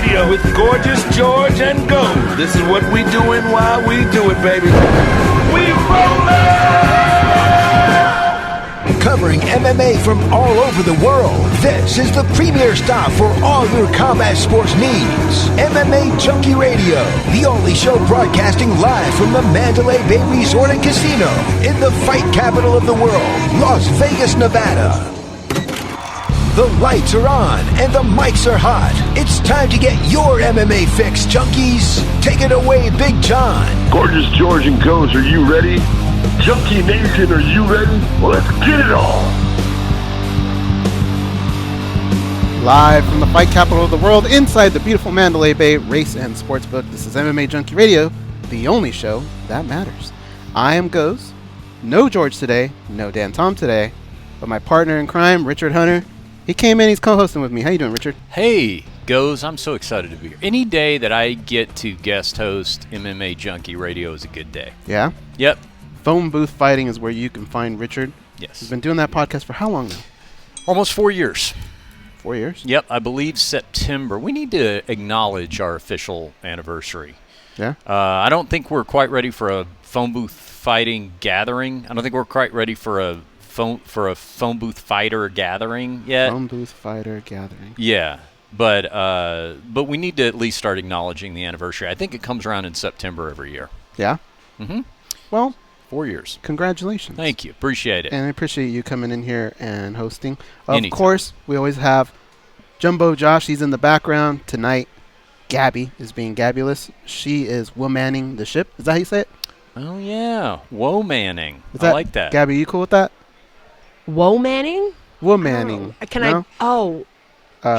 Radio with Gorgeous George and Gold. This is what we doing while we do it, baby. We rollin'! Covering MMA from all over the world, this is the premier stop for all your combat sports needs. MMA Junkie Radio, the only show broadcasting live from the Mandalay Bay Resort and Casino in the fight capital of the world, Las Vegas, Nevada. The lights are on and the mics are hot. It's time to get your MMA fix, junkies. Take it away, Big John. Gorgeous George and Goes, are you ready? Junkie Nation, are you ready? Well, let's get it on. Live from the fight capital of the world, inside the beautiful Mandalay Bay Race and Sportsbook, this is MMA Junkie Radio, the only show that matters. I am Goes. No George today, no Dan Tom today, but my partner in crime, Richard Hunter, he came in, he's co-hosting with me. How you doing, Richard? Hey, Goes, I'm so excited to be here. Any day that I get to guest host MMA Junkie Radio is a good day. Yeah? Yep. Phone Booth Fighting is where you can find Richard. Yes. He's been doing that podcast for how long now? Almost 4 years. 4 years? Yep, I believe September. We need to acknowledge our official anniversary. Yeah? I don't think we're quite ready for a Phone Booth Fighting gathering. I don't think we're quite ready for a phone booth fighter gathering yet. Phone Booth Fighter Gathering. Yeah. But we need to at least start acknowledging the anniversary. I think it comes around in September every year. Yeah? Mm-hmm. Well, 4 years. Congratulations. Thank you. Appreciate it. And I appreciate you coming in here and hosting. Of Anytime. course, we always have Jumbo Josh. He's in the background. Tonight, Gabby is being Gabulous. She is womanning the ship. Is that how you say it? Oh, yeah. Whoa Manning. I like that. Gabby, you cool with that? Whoa Manning? Womanning. Can no? I? Oh,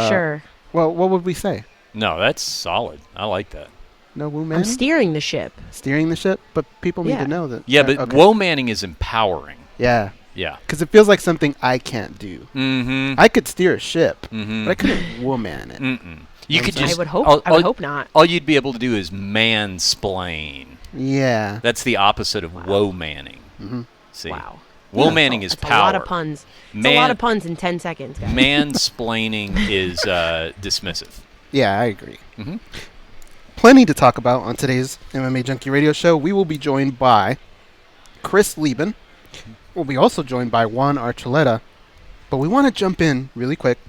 sure. Well, what would we say? No, that's solid. I like that. No womanning? I'm steering the ship. Steering the ship? But people need Yeah. to know that. Yeah, but okay. Whoa Manning is empowering. Yeah. Yeah. Because it feels like something I can't do. Mm-hmm. I could steer a ship, Mm-hmm. but I couldn't woman it. Mm-mm. You could I just. I would hope not. All you'd be able to do is mansplain. Yeah. That's the opposite of Whoa Manning. Mm-hmm. See? Wow. Whoa Manning is That's power. a lot of puns. It's a lot of puns in 10 seconds, guys. Mansplaining is dismissive. Yeah, I agree. Mm-hmm. Plenty to talk about on today's MMA Junkie Radio Show. We will be joined by Chris Leben. We'll be also joined by Juan Archuleta. But we want to jump in really quick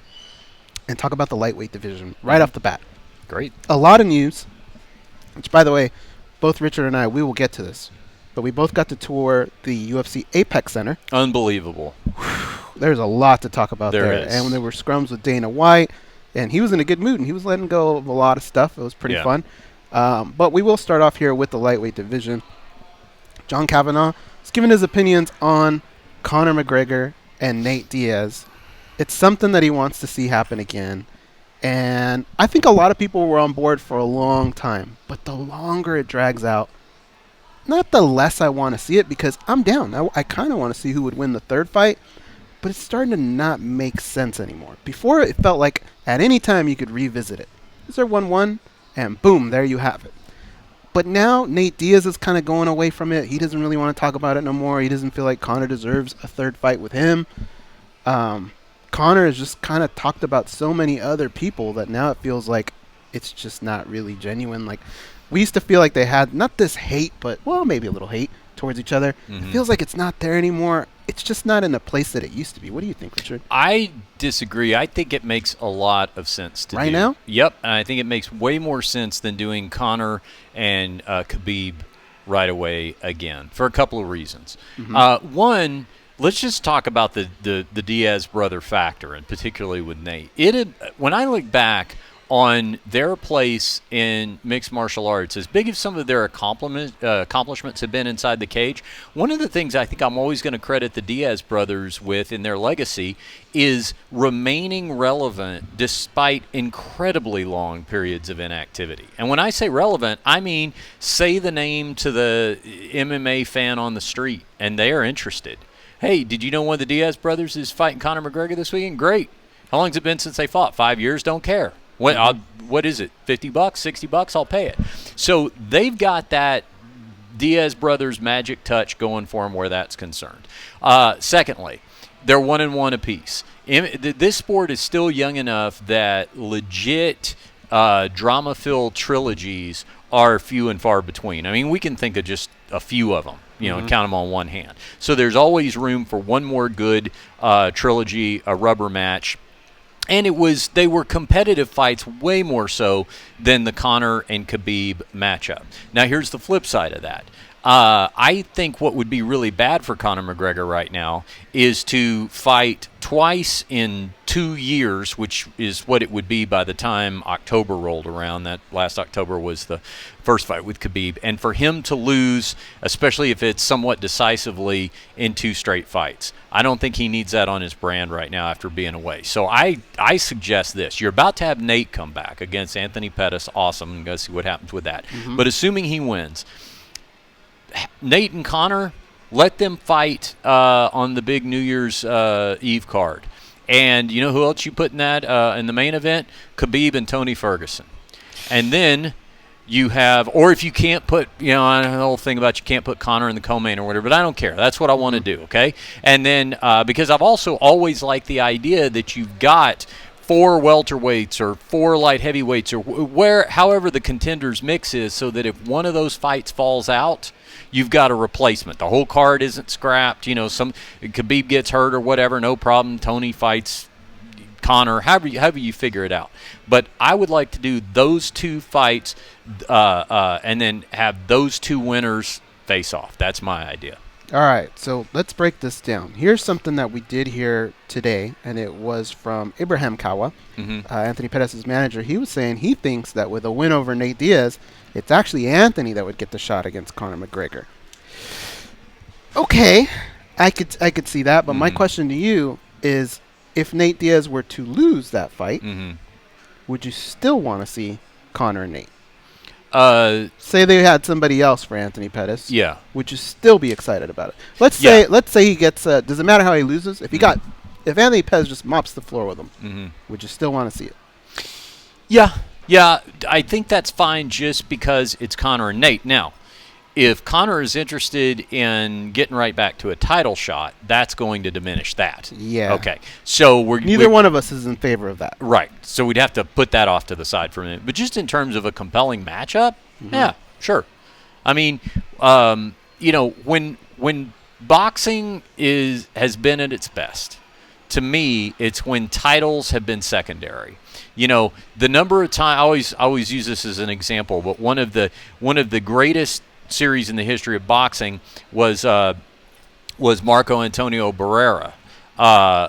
and talk about the lightweight division right off the bat. Great. A lot of news, which, by the way, both Richard and I, we will get to this. But we both got to tour the UFC Apex Center. Unbelievable. There's a lot to talk about there. There is. And when there were scrums with Dana White, and he was in a good mood, and he was letting go of a lot of stuff. It was pretty fun. But we will start off here with the lightweight division. John Kavanagh is giving his opinions on Conor McGregor and Nate Diaz. It's something that he wants to see happen again. And I think a lot of people were on board for a long time. But the longer it drags out, not the less I want to see it, because I'm down. I kind of want to see who would win the third fight. But it's starting to not make sense anymore. Before, it felt like at any time you could revisit it. Is there 1-1? And boom, there you have it. But now Nate Diaz is kind of going away from it. He doesn't really want to talk about it no more. He doesn't feel like Conor deserves a third fight with him. Conor has just kind of talked about so many other people that now it feels like it's just not really genuine. Like, we used to feel like they had not this hate, but, well, maybe a little hate towards each other. Mm-hmm. It feels like it's not there anymore. It's just not in the place that it used to be. What do you think, Richard? I disagree. I think it makes a lot of sense to do. Right now? Yep. And I think it makes way more sense than doing Conor and Khabib right away again for a couple of reasons. Mm-hmm. One, let's just talk about the Diaz brother factor, and particularly with Nate. When I look back on their place in mixed martial arts, as big as some of their accomplishments have been inside the cage, one of the things I think I'm always going to credit the Diaz brothers with in their legacy is remaining relevant despite incredibly long periods of inactivity. And when I say relevant, I mean say the name to the MMA fan on the street and they are interested. Hey, did you know one of the Diaz brothers is fighting Conor McGregor this weekend? Great. How long has it been since they fought? 5 years? Don't care. What is it? $50, $60? I'll pay it. So they've got that Diaz brothers magic touch going for them where that's concerned. Secondly, they're 1-1 apiece. This sport is still young enough that legit drama-filled trilogies are few and far between. I mean, we can think of just a few of them, and count them on one hand. So there's always room for one more good trilogy, a rubber match. And they were competitive fights way more so than the Conor and Khabib matchup. Now, here's the flip side of that. I think what would be really bad for Conor McGregor right now is to fight twice in 2 years, which is what it would be by the time October rolled around. That last October was the first fight with Khabib. And for him to lose, especially if it's somewhat decisively, in 2 straight fights. I don't think he needs that on his brand right now after being away. So I suggest this. You're about to have Nate come back against Anthony Pettis. Awesome. Go see what happens with that. But assuming he wins, Nate and Conor, let them fight on the big New Year's Eve card. And you know who else you put in that in the main event? Khabib and Tony Ferguson. And then you have, or if you can't put, I know the whole thing about you can't put Conor in the co-main or whatever, but I don't care. That's what I want to do, okay? And then because I've also always liked the idea that you've got 4 welterweights or 4 light heavyweights or however the contenders mix is, so that if one of those fights falls out, you've got a replacement. The whole card isn't scrapped. Some Khabib gets hurt or whatever, no problem. Tony fights Conor, however you figure it out. But I would like to do those 2 fights and then have those 2 winners face off. That's my idea. All right, so let's break this down. Here's something that we did hear today, and it was from Ibrahim Kawa, Anthony Pettis' manager. He was saying he thinks that with a win over Nate Diaz, it's actually Anthony that would get the shot against Conor McGregor. Okay, I could see that, but my question to you is, if Nate Diaz were to lose that fight, would you still want to see Conor and Nate? Say they had somebody else for Anthony Pettis. Yeah. Would you still be excited about it? Let's say he gets. Does it matter how he loses? If Anthony Pettis just mops the floor with him, would you still want to see it? Yeah. I think that's fine just because it's Conor and Nate. Now, if Conor is interested in getting right back to a title shot, that's going to diminish that. Yeah. Okay. So neither one of us is in favor of that. Right. So we'd have to put that off to the side for a minute. But just in terms of a compelling matchup, yeah, sure. I mean, when boxing has been at its best, to me, it's when titles have been secondary. The number of times I always use this as an example, but one of the greatest series in the history of boxing was Marco Antonio Barrera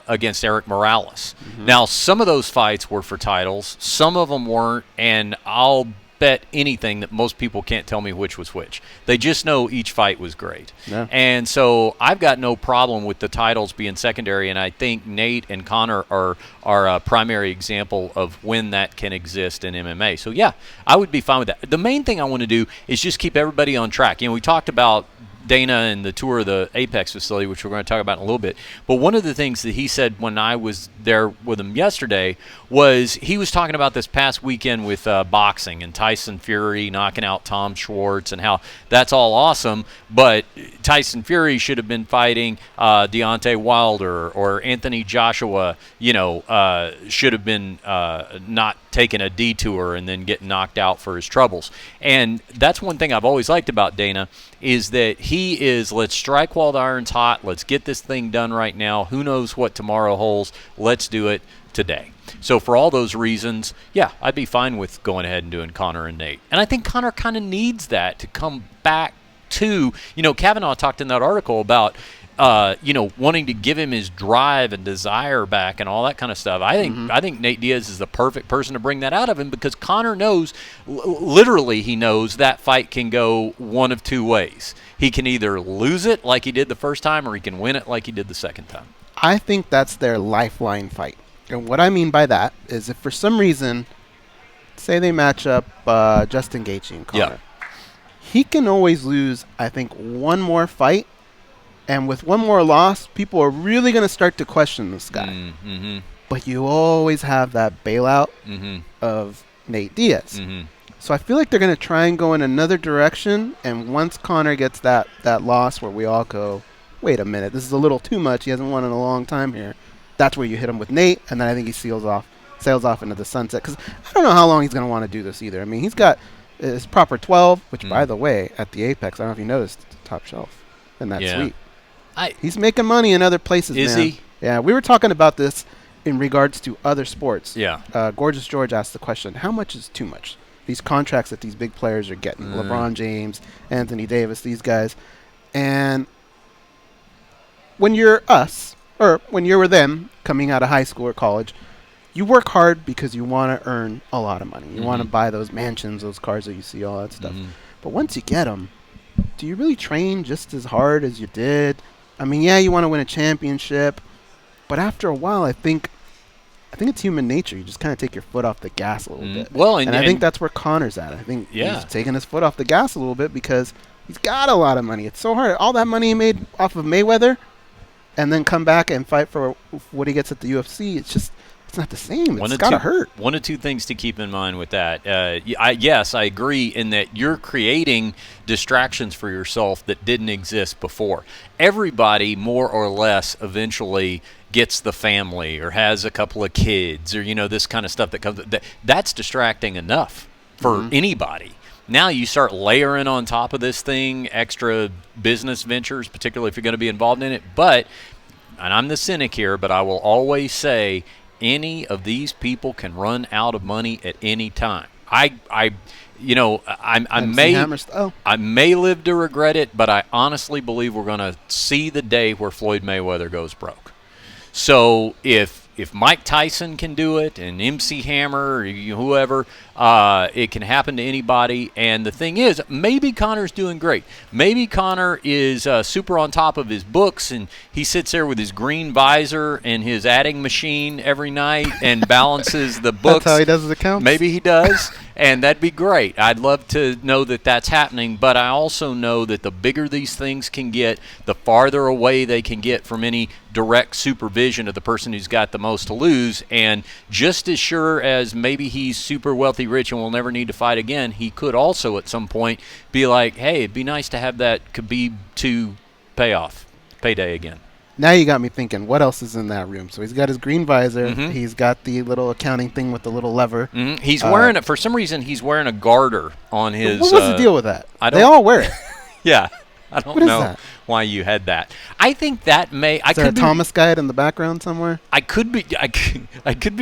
against Eric Morales. Now, some of those fights were for titles, some of them weren't, and I'll bet anything that most people can't tell me which was which. They just know each fight was great. Yeah. And so I've got no problem with the titles being secondary, and I think Nate and Conor are a primary example of when that can exist in MMA. So, yeah, I would be fine with that. The main thing I want to do is just keep everybody on track. We talked about Dana and the tour of the Apex facility, which we're going to talk about in a little bit. But one of the things that he said when I was there with him yesterday was he was talking about this past weekend with boxing and Tyson Fury knocking out Tom Schwartz and how that's all awesome, but Tyson Fury should have been fighting Deontay Wilder, or Anthony Joshua, should have been not taking a detour and then getting knocked out for his troubles. And that's one thing I've always liked about Dana, is that he is, let's strike while the iron's hot. Let's get this thing done right now. Who knows what tomorrow holds? Let's do it today. So for all those reasons, yeah, I'd be fine with going ahead and doing Conor and Nate. And I think Conor kind of needs that to come back to, Kavanaugh talked in that article about, wanting to give him his drive and desire back and all that kind of stuff. I think Nate Diaz is the perfect person to bring that out of him, because Conor knows, literally he knows that fight can go one of 2 ways. He can either lose it like he did the first time, or he can win it like he did the second time. I think that's their lifeline fight. And what I mean by that is, if for some reason, say they match up Justin Gaethje and Conor, he can always lose, I think, one more fight. And with one more loss, people are really going to start to question this guy. But you always have that bailout of Nate Diaz. So I feel like they're going to try and go in another direction. And once Conor gets that loss where we all go, wait a minute, this is a little too much. He hasn't won in a long time here. That's where you hit him with Nate, and then I think he seals off sails off into the sunset. Because I don't know how long he's going to want to do this either. I mean, he's got his proper 12, which, by the way, at the Apex, I don't know if you noticed, it's top shelf in that suite. He's making money in other places, Is he? Yeah, we were talking about this in regards to other sports. Yeah. Gorgeous George asked the question, how much is too much? These contracts that these big players are getting, LeBron James, Anthony Davis, these guys. And when you're us, or when you were them coming out of high school or college, you work hard because you want to earn a lot of money. You want to buy those mansions, those cars that you see, all that stuff. But once you get them, do you really train just as hard as you did? I mean, yeah, you want to win a championship, but after a while, I think it's human nature. You just kind of take your foot off the gas a little bit. Well, and I think that's where Conor's at. I think he's taking his foot off the gas a little bit because he's got a lot of money. It's so hard. All that money he made off of Mayweather and then come back and fight for what he gets at the UFC, it's not the same. It's got to hurt. One of two things to keep in mind with that. Yes, I agree in that you're creating distractions for yourself that didn't exist before. Everybody, more or less, eventually gets the family or has a couple of kids or, this kind of stuff that comes. That's distracting enough for anybody. Now you start layering on top of this thing extra business ventures, particularly if you're going to be involved in it. But, and I'm the cynic here, but I will always say, any of these people can run out of money at any time. I may live to regret it, but I honestly believe we're going to see the day where Floyd Mayweather goes broke. So if Mike Tyson can do it and MC Hammer or whoever, it can happen to anybody. And the thing is, maybe Conor's doing great. Maybe Conor is super on top of his books and he sits there with his green visor and his adding machine every night and balances the books. That's how he does his accounts? Maybe he does, and that'd be great. I'd love to know that that's happening, but I also know that the bigger these things can get, the farther away they can get from any direct supervision of the person who's got the most to lose. And just as sure as maybe he's super wealthy, rich, and will never need to fight again, he could also at some point be like, hey, it'd be nice to have that Khabib 2 payday again. Now you got me thinking, what else is in that room? So he's got his green visor. He's got the little accounting thing with the little lever. He's wearing it. For some reason, he's wearing a garter on his... What was the deal with that? They all wear it. Yeah. I don't know why you had that. I think that may... Is there a Thomas guide in the background somewhere? I could be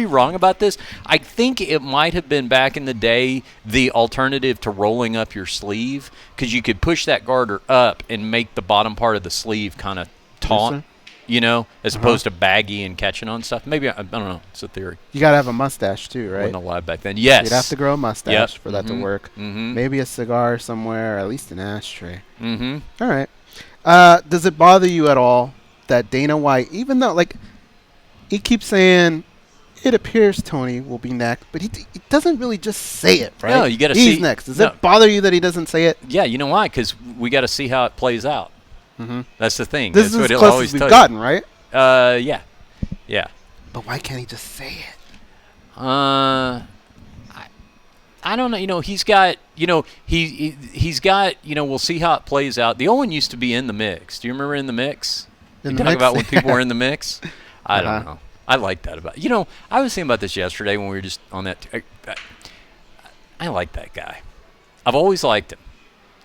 wrong about this. I think it might have been back in the day the alternative to rolling up your sleeve, because you could push that garter up and make the bottom part of the sleeve kind of taut. As opposed to baggy and catching on stuff. Maybe, I don't know. It's a theory. You got to have a mustache, too, right? Wasn't allowed back then. Yes. You'd have to grow a mustache for that to work. Maybe a cigar somewhere, or at least an ashtray. All right. Does it bother you at all that Dana White, even though, he keeps saying, it appears Tony will be next, but he doesn't really just say it, right? No, you got to see. He's next. Does it bother you that he doesn't say it? Yeah, you know why? Because we got to see how it plays out. That's the thing. This That's is as close as we've gotten, right? Yeah. But why can't he just say it? I don't know. He's got. He's got. We'll see how it plays out. The old one used to be in the mix. Do you remember in the mix? Talk about when people were in the mix. I don't know. I like that about. I was thinking about this yesterday when we were just on that. I like that guy. I've always liked him.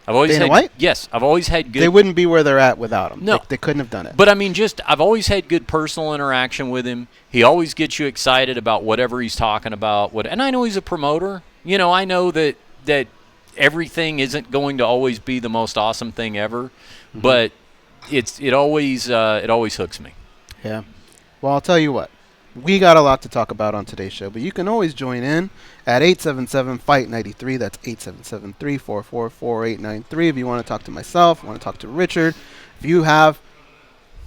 Dana White? Yes, I've always had good... They wouldn't be where they're at without him. No. They couldn't have done it. But, I've always had good personal interaction with him. He always gets you excited about whatever he's talking about. And I know he's a promoter. I know that everything isn't going to always be the most awesome thing ever. But it always hooks me. Yeah. Well, I'll tell you what. We got a lot to talk about on today's show, but you can always join in at 877-FIGHT-93. That's 877-344-4893. If you want to talk to myself, want to talk to Richard, if you have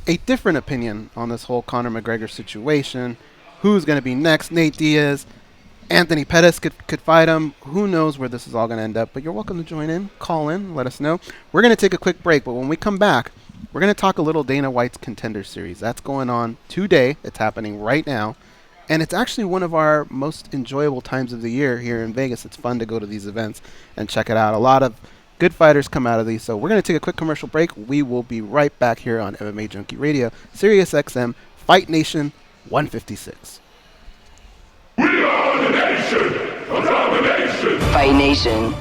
a different opinion on this whole Conor McGregor situation, who's going to be next? Nate Diaz, Anthony Pettis could fight him. Who knows where this is all going to end up, but you're welcome to join in, call in, let us know. We're going to take a quick break, but when we come back, we're going to talk a little Dana White's Contender Series. That's going on today. It's happening right now. And it's actually one of our most enjoyable times of the year here in Vegas. It's fun to go to these events and check it out. A lot of good fighters come out of these. So we're going to take a quick commercial break. We will be right back here on MMA Junkie Radio, Sirius XM, Fight Nation 156. White Nation.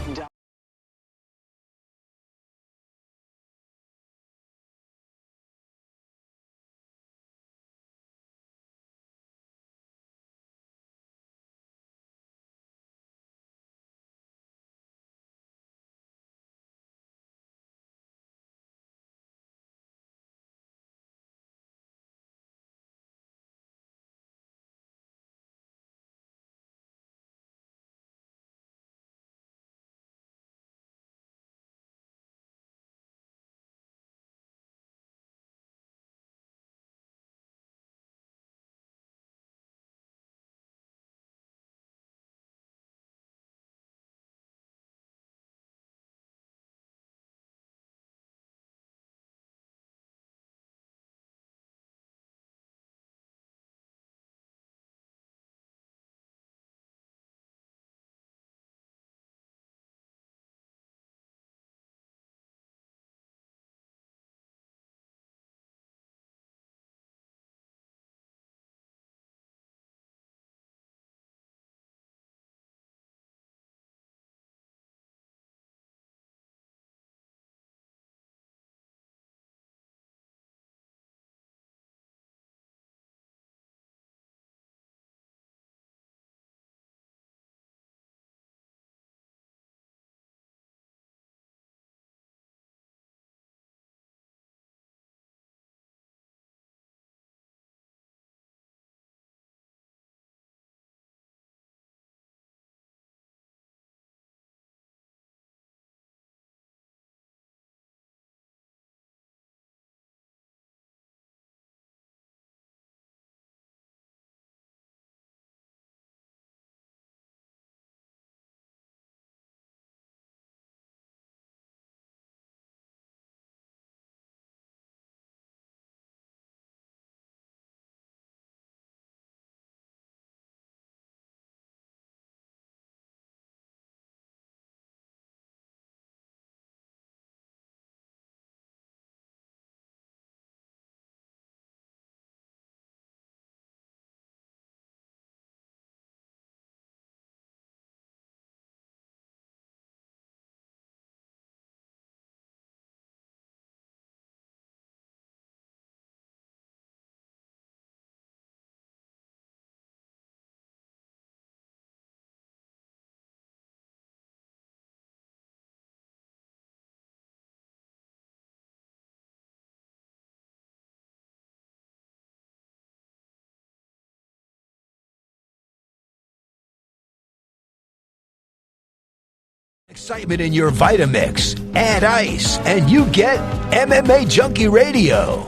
Excitement in your Vitamix. Add ice, and you get MMA Junkie Radio.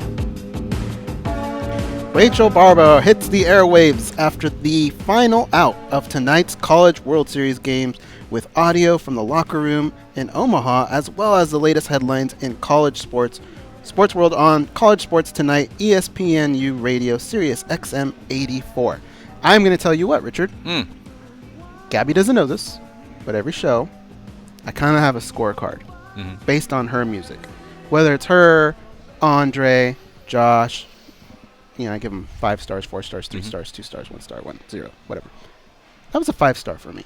Rachel Barber hits the airwaves after the final out of tonight's College World Series games with audio from the locker room in Omaha, as well as the latest headlines in college sports. Sports World on College Sports Tonight, ESPNU Radio, Sirius XM 84. I'm going to tell you what, Richard. Gabby doesn't know this, but every show, I kind of have a scorecard based on her music. Whether it's her, Andre, Josh, I give them 5 stars, 4 stars, 3 stars, 2 stars, 1 star, 1, 0, whatever. That was a 5-star for me.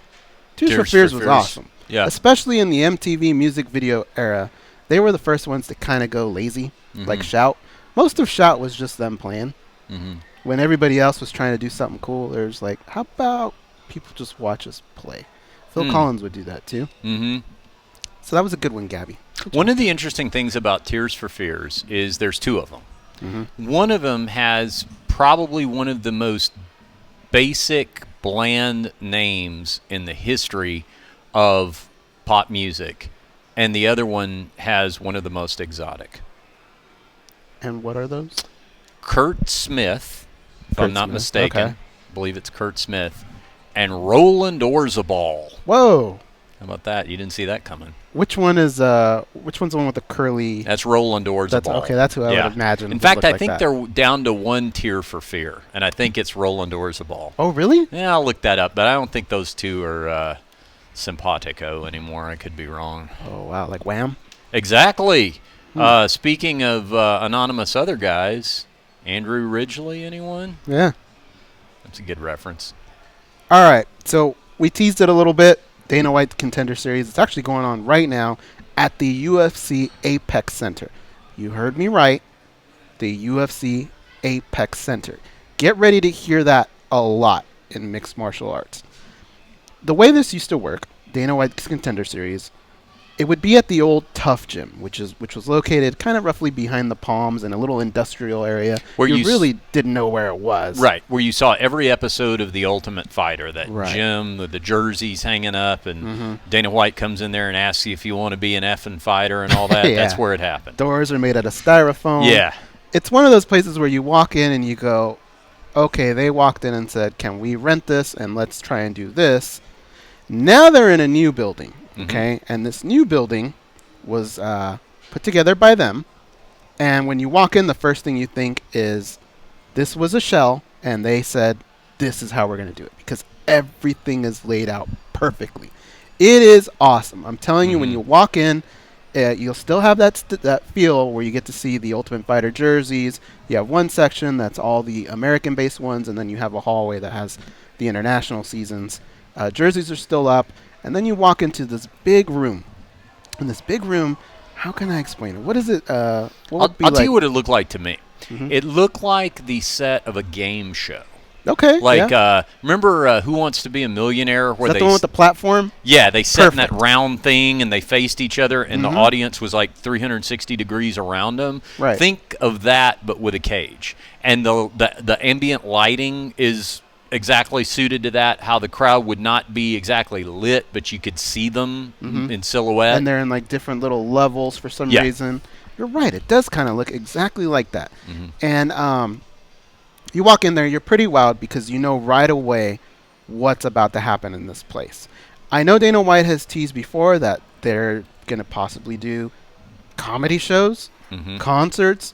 Tears for Fears was awesome. Yeah. Especially in the MTV music video era. They were the first ones to kind of go lazy, like Shout. Most of Shout was just them playing. When everybody else was trying to do something cool, there's like, how about people just watch us play? Phil Collins would do that too. So that was a good one, Gabby. One of the interesting things about Tears for Fears is there's 2 of them. One of them has probably one of the most basic, bland names in the history of pop music, and the other one has one of the most exotic. And what are those? Kurt Smith, if I'm not mistaken. Okay. I believe it's Kurt Smith. And Roland Orzabal. Whoa. How about that? You didn't see that coming. Which one's the one with the curly? That's Roland Orzabal. That's who I would imagine. In fact, I think they're down to 1 Tear for Fear, and I think it's Roland Orzabal. Oh, really? Yeah, I'll look that up, but I don't think those 2 are simpatico anymore. I could be wrong. Oh, wow. Like Wham? Exactly. Speaking of anonymous other guys, Andrew Ridgely, anyone? Yeah. That's a good reference. All right. So we teased it a little bit. Dana White's Contender Series. It's actually going on right now at the UFC Apex Center. You heard me right. The UFC Apex Center. Get ready to hear that a lot in mixed martial arts. The way this used to work, Dana White's Contender Series, it would be at the old Tough Gym, which was located kind of roughly behind the Palms in a little industrial area where you really didn't know where it was. Right, where you saw every episode of The Ultimate Fighter, that gym with the jerseys hanging up, and Dana White comes in there and asks you if you want to be an effing fighter and all that. That's where it happened. Doors are made out of styrofoam. Yeah. It's one of those places where you walk in and you go, okay, they walked in and said, can we rent this and let's try and do this. Now they're in a new building. Okay, and this new building was put together by them. And when you walk in, the first thing you think is, this was a shell, and they said, this is how we're going to do it, because everything is laid out perfectly. It is awesome. I'm telling you, when you walk in, you'll still have that feel where you get to see the Ultimate Fighter jerseys. You have one section that's all the American-based ones, and then you have a hallway that has the international seasons. Jerseys are still up. And then you walk into this big room. In this big room, how can I explain it? What is it? I'll tell you what it looked like to me. It looked like the set of a game show. Okay. Remember Who Wants to Be a Millionaire? Is that the one with the platform? Yeah, they sat in that round thing and they faced each other, and the audience was like 360 degrees around them. Right. Think of that, but with a cage. And the ambient lighting is exactly suited to that, how the crowd would not be exactly lit, but you could see them in silhouette. And they're in like different little levels for some reason. You're right. It does kind of look exactly like that. And you walk in there, you're pretty wowed because you know right away what's about to happen in this place. I know Dana White has teased before that they're going to possibly do comedy shows, concerts,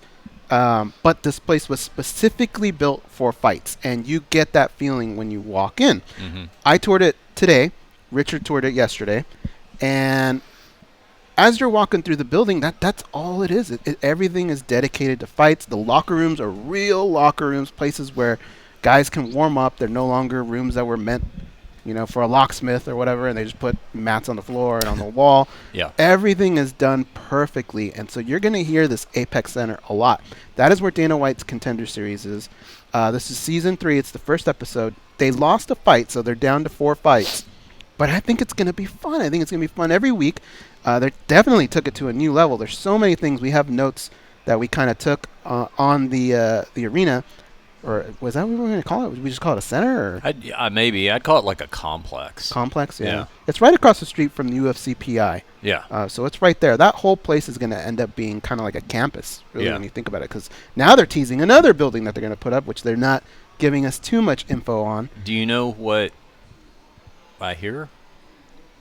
but this place was specifically built for fights, and you get that feeling when you walk in. I toured it today. Richard toured it yesterday. And as you're walking through the building, that's all it is. Everything is dedicated to fights. The locker rooms are real locker rooms, places where guys can warm up. They're no longer rooms that were meant, for a locksmith or whatever, and they just put mats on the floor and on the wall. Everything is done perfectly, and so you're going to hear this Apex Center a lot. That is where Dana White's Contender Series is. This is Season 3. It's the first episode. They lost a fight, so they're down to 4 fights. But I think it's going to be fun. I think it's going to be fun every week. They definitely took it to a new level. There's so many things. We have notes that we kind of took on the arena. Or was that what we were going to call it? Would we just call it a center? Or? Maybe. I'd call it like a complex. Complex, yeah. It's right across the street from the UFC PI. Yeah. So it's right there. That whole place is going to end up being kind of like a campus, really, when you think about it. Because now they're teasing another building that they're going to put up, which they're not giving us too much info on. Do you know what I hear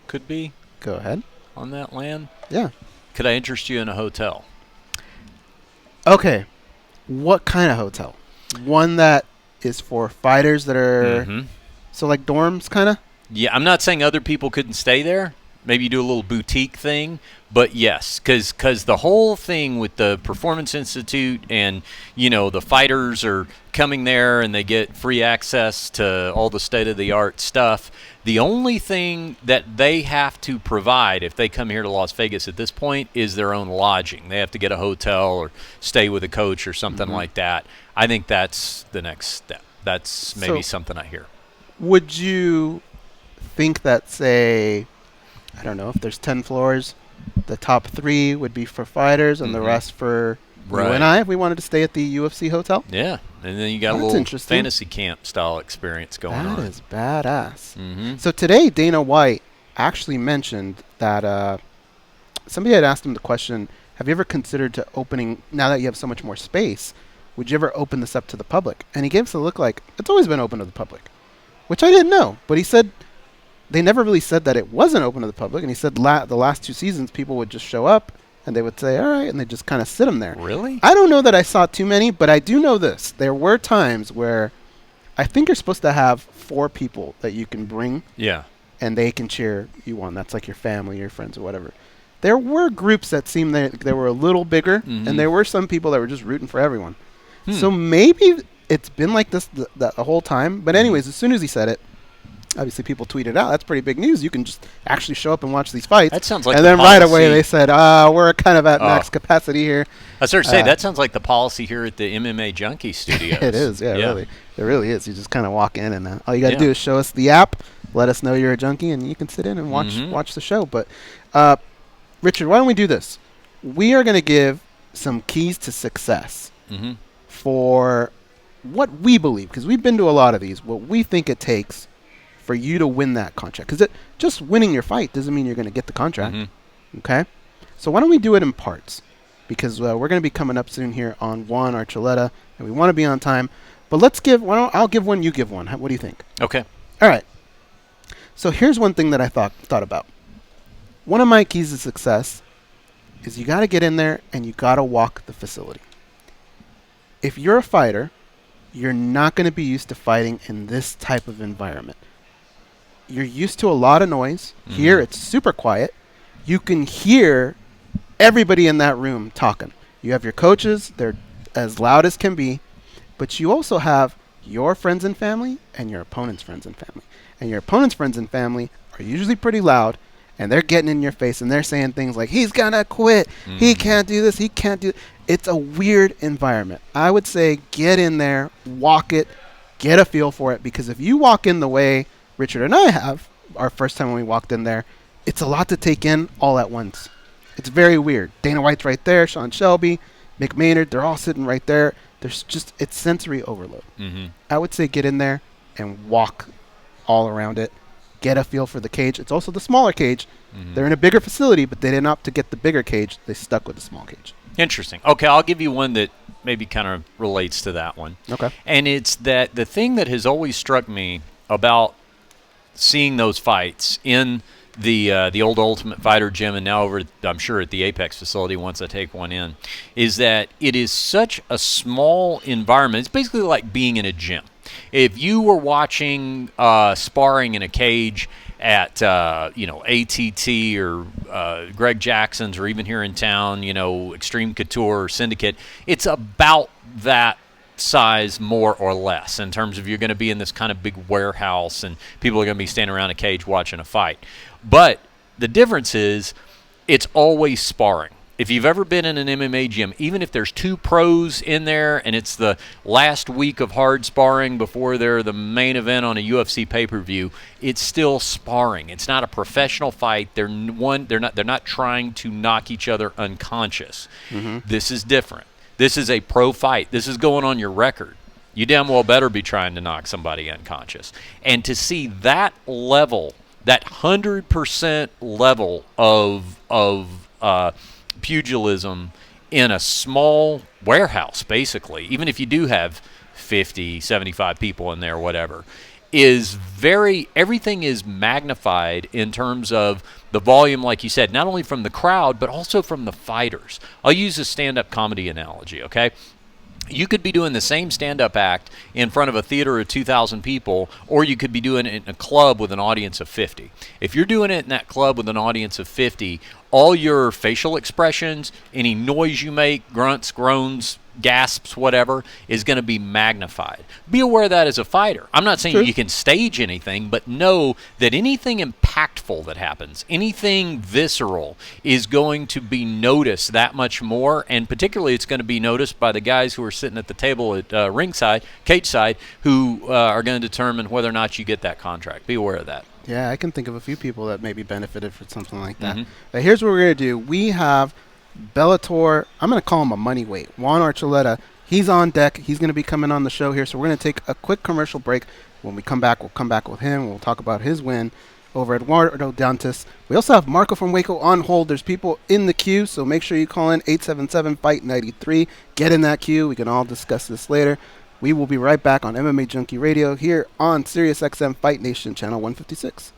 could be? Go ahead. On that land? Yeah. Could I interest you in a hotel? Okay. What kind of hotel? One that is for fighters that are so like dorms kind of? Yeah, I'm not saying other people couldn't stay there. Maybe you do a little boutique thing, but yes, because the whole thing with the Performance Institute and the fighters are coming there and they get free access to all the state-of-the-art stuff. The only thing that they have to provide if they come here to Las Vegas at this point is their own lodging. They have to get a hotel or stay with a coach or something like that. I think that's the next step. That's maybe something I hear. Would you think that, say, I don't know, if there's 10 floors, the top 3 would be for fighters and the rest for you and I if we wanted to stay at the UFC hotel? Yeah. And then you got a little fantasy camp style experience going on. That is badass. So today, Dana White actually mentioned that somebody had asked him the question, have you ever considered to opening, now that you have so much more space, would you ever open this up to the public? And he gave us a look like, it's always been open to the public, which I didn't know. But he said, they never really said that it wasn't open to the public. And he said the last 2 seasons, people would just show up and they would say, all right, and they just kind of sit them there. Really? I don't know that I saw too many, but I do know this. There were times where I think you're supposed to have 4 people that you can bring. Yeah. And they can cheer you on. That's like your family, your friends, or whatever. There were groups that seemed that they were a little bigger, and there were some people that were just rooting for everyone. So maybe it's been like this the whole time. But anyways, as soon as he said it, Obviously, people tweeted out, that's pretty big news. You can just actually show up and watch these fights. That sounds like and the then right policy. away they said, we're kind of at max capacity here. I was going to say, that sounds like the policy here at the MMA Junkie studios. It is, really. It really is. You just kind of walk in, and all you got to do is show us the app, let us know you're a junkie, and you can sit in and watch the show. But, Richard, why don't we do this? We are going to give some keys to success for what we believe, because we've been to a lot of these, what we think it takes for you to win that contract. Because just winning your fight doesn't mean you're going to get the contract. Okay? So why don't we do it in parts? Because we're going to be coming up soon here on Juan Archuleta, and we want to be on time. But I'll give one, you give one. What do you think? Okay. All right. So here's one thing that I thought about. One of my keys to success is you got to get in there and you got to walk the facility. If you're a fighter, you're not going to be used to fighting in this type of environment. You're used to a lot of noise. Here, it's super quiet. You can hear everybody in that room talking. You have your coaches. They're as loud as can be. But you also have your friends and family and your opponent's friends and family. And your opponent's friends and family are usually pretty loud. And they're getting in your face. And they're saying things like, he's going to quit. He can't do this. He can't do it. It's a weird environment. I would say get in there, walk it, get a feel for it. Because if you walk in the way Richard and I have our first time when we walked in there, it's a lot to take in all at once. It's very weird. Dana White's right there, Sean Shelby, Mick Maynard, they're all sitting right there. It's sensory overload. I would say get in there and walk all around it. Get a feel for the cage. It's also the smaller cage. They're in a bigger facility, but they didn't opt to get the bigger cage. They stuck with the small cage. Interesting. Okay, I'll give you one that maybe kind of relates to that one. Okay. And it's that the thing that has always struck me about seeing those fights in the old Ultimate Fighter gym and now over, I'm sure, at the Apex facility once I take one in, is that it is such a small environment. It's basically like being in a gym. If you were watching sparring in a cage at ATT or Greg Jackson's, or even here in town, Extreme Couture or Syndicate, it's about that size more or less in terms of you're going to be in this kind of big warehouse and people are going to be standing around a cage watching a fight. But the difference is it's always sparring. If you've ever been in an MMA gym, even if there's two pros in there and it's the last week of hard sparring before they're the main event on a UFC pay-per-view, it's still sparring. It's not a professional fight. They're not trying to knock each other unconscious. This is different. This is a pro fight. This is going on your record. You damn well better be trying to knock somebody unconscious. And to see that level, that 100% level of pugilism in a small warehouse, basically, even if you do have 50, 75 people in there, whatever, is everything is magnified in terms of the volume, like you said, not only from the crowd, but also from the fighters. I'll use a stand-up comedy analogy, okay? You could be doing the same stand-up act in front of a theater of 2,000 people, or you could be doing it in a club with an audience of 50. If you're doing it in that club with an audience of 50, all your facial expressions, any noise you make, grunts, groans, gasps, whatever, is going to be magnified. Be aware of that as a fighter. I'm not saying you can stage anything, but know that anything impactful that happens, anything visceral, is going to be noticed that much more, and particularly it's going to be noticed by the guys who are sitting at the table at ringside, cage side, who are going to determine whether or not you get that contract. Be aware of that. Yeah, I can think of a few people that maybe benefited from something like that. But here's what we're going to do. We have Bellator, I'm going to call him a money weight, Juan Archuleta. He's on deck. He's going to be coming on the show here. So we're going to take a quick commercial break. When we come back, we'll come back with him. We'll talk about his win over Eduardo Dantas. We also have Marco from Waco on hold. There's people in the queue, so make sure you call in 877-FIGHT-93. Get in that queue. We can all discuss this later. We will be right back on MMA Junkie Radio here on SiriusXM Fight Nation Channel 156.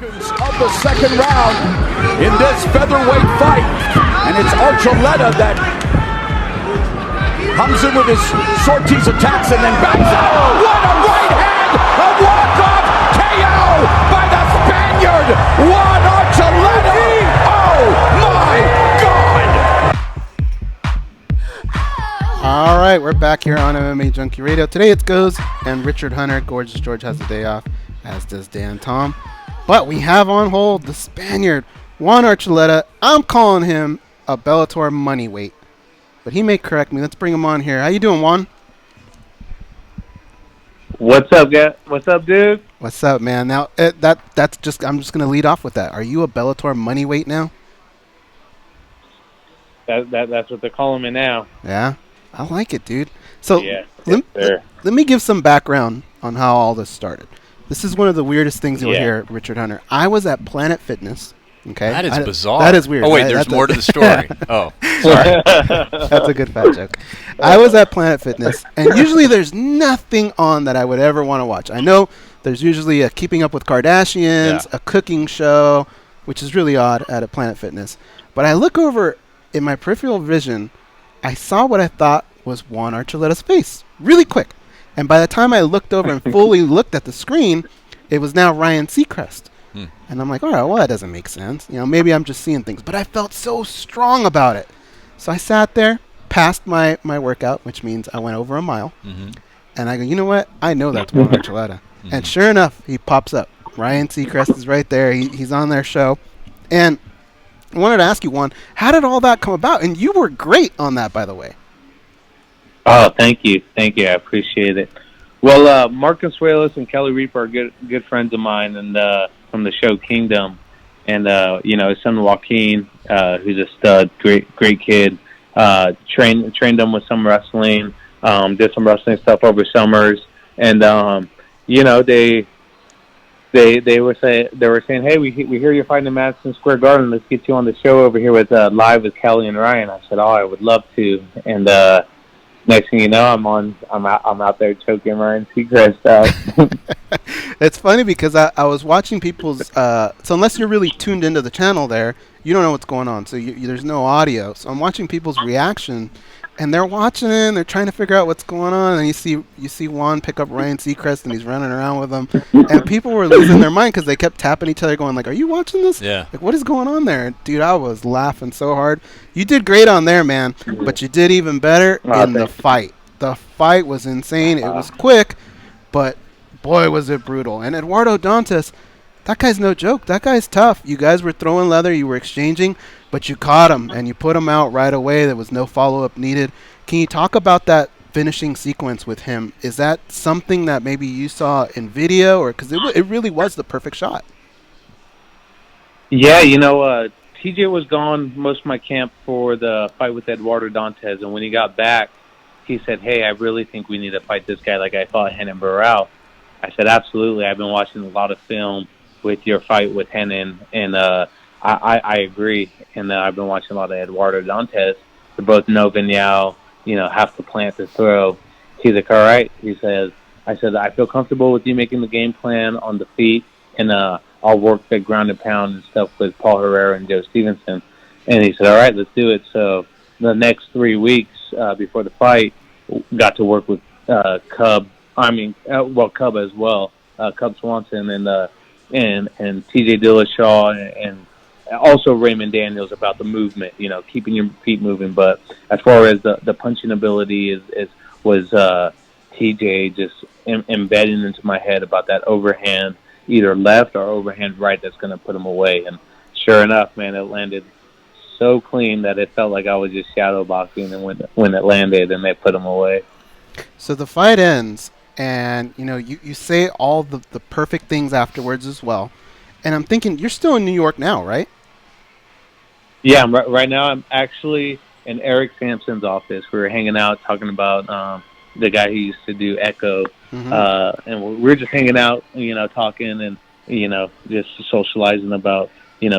Of the second round in this featherweight fight, and it's Archuleta that comes in with his Ortiz attacks and then backs out. What a right hand! A walk-off KO by the Spaniard, Juan Archuleta. Oh my God! All right, we're back here on MMA Junkie Radio. Today it's Goes and Richard Hunter. Gorgeous George has the day off, as does Dan Tom. But we have on hold the Spaniard, Juan Archuleta. I'm calling him a Bellator money weight, but he may correct me. Let's bring him on here. How you doing, Juan? What's up, guys? What's up, dude? What's up, man? Now that's just I'm just gonna lead off with that. Are you a Bellator money weight now? That's what they're calling me now. Yeah, I like it, dude. So yeah, let me give some background on how all this started. This is one of the weirdest things you'll hear, Richard Hunter. I was at Planet Fitness. Okay, that is bizarre. That is weird. Oh wait, there's more to the story. Oh, sorry. That's a good fat joke. I was at Planet Fitness, and usually there's nothing on that I would ever want to watch. I know there's usually a Keeping Up with Kardashians, a cooking show, which is really odd at a Planet Fitness. But I look over in my peripheral vision, I saw what I thought was Juan Archuleta's face, really quick. And by the time I looked over and fully looked at the screen, it was now Ryan Seacrest. And I'm like, all right, well, that doesn't make sense. You know, maybe I'm just seeing things. But I felt so strong about it. So I sat there, passed my workout, which means I went over a mile. And I go, you know what? I know that's Juan Archuleta. And sure enough, he pops up. Ryan Seacrest is right there. He's on their show. And I wanted to ask you, Juan, how did all that come about? And you were great on that, by the way. Oh, thank you. I appreciate it. Well, Mark Consuelos and Kelly Reaper are good friends of mine, and from the show Kingdom, and his son Joaquin, who's a stud, great kid. Trained them with some wrestling, did some wrestling stuff over summers, and they were saying, hey, we hear you're fighting in Madison Square Garden. Let's get you on the show over here with live with Kelly and Ryan. I said, oh, I would love to, and next thing you know, I'm out there choking Ryan Seacrest out. It's funny because I was watching people's so unless you're really tuned into the channel there, you don't know what's going on. So there's no audio. So I'm watching people's reaction, and they're watching it, and they're trying to figure out what's going on. And you see Juan pick up Ryan Seacrest, and he's running around with him. And people were losing their mind because they kept tapping each other, going like, "Are you watching this? Yeah. Like, what is going on there, dude?" I was laughing so hard. You did great on there, man, but you did even better in the fight. The fight was insane. It was quick, but boy, was it brutal. And Eduardo Dantas, that guy's no joke. That guy's tough. You guys were throwing leather. You were exchanging, but you caught him, and you put him out right away. There was no follow-up needed. Can you talk about that finishing sequence with him? Is that something that maybe you saw in video, or because it really was the perfect shot? Yeah, TJ was gone most of my camp for the fight with Eduardo Dantas, and when he got back, he said, hey, I really think we need to fight this guy like I fought Renan Barão. I said, absolutely. I've been watching a lot of film with your fight with Renan, and I agree. And I've been watching a lot of Eduardo Dantas. They both know Vinyao, have to plant to throw. He's like, all right. I said, I feel comfortable with you making the game plan on the feet, and I'll work the ground and pound and stuff with Paul Herrera and Joe Stevenson. And he said, all right, let's do it. So the next 3 weeks before the fight, got to work with Cub as well, Cub Swanson and TJ Dillashaw and also Raymond Daniels about the movement, keeping your feet moving. But as far as the punching ability was TJ just embedding into my head about that overhand, either left or overhand right, that's going to put him away. And sure enough, man, it landed so clean that it felt like I was just shadow boxing, and when it landed, and they put him away. So the fight ends, and you say all the perfect things afterwards as well. And I'm thinking, you're still in New York now, right? Yeah, right now I'm actually in Eric Sampson's office. We were hanging out talking about the guy who used to do Echo, and we're just hanging out, talking and just socializing about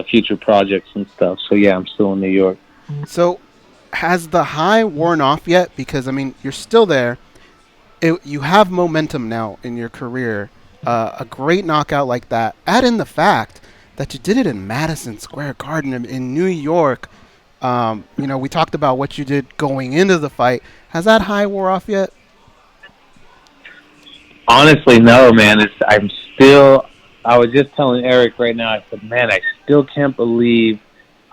future projects and stuff. So yeah, I'm still in New York. So has the high worn off yet? Because you're still there. You have momentum now in your career. A great knockout like that. Add in the fact that you did it in Madison Square Garden in New York. We talked about what you did going into the fight. Has that high wore off yet? Honestly, no, man. I was just telling Eric right now, I said, man, I still can't believe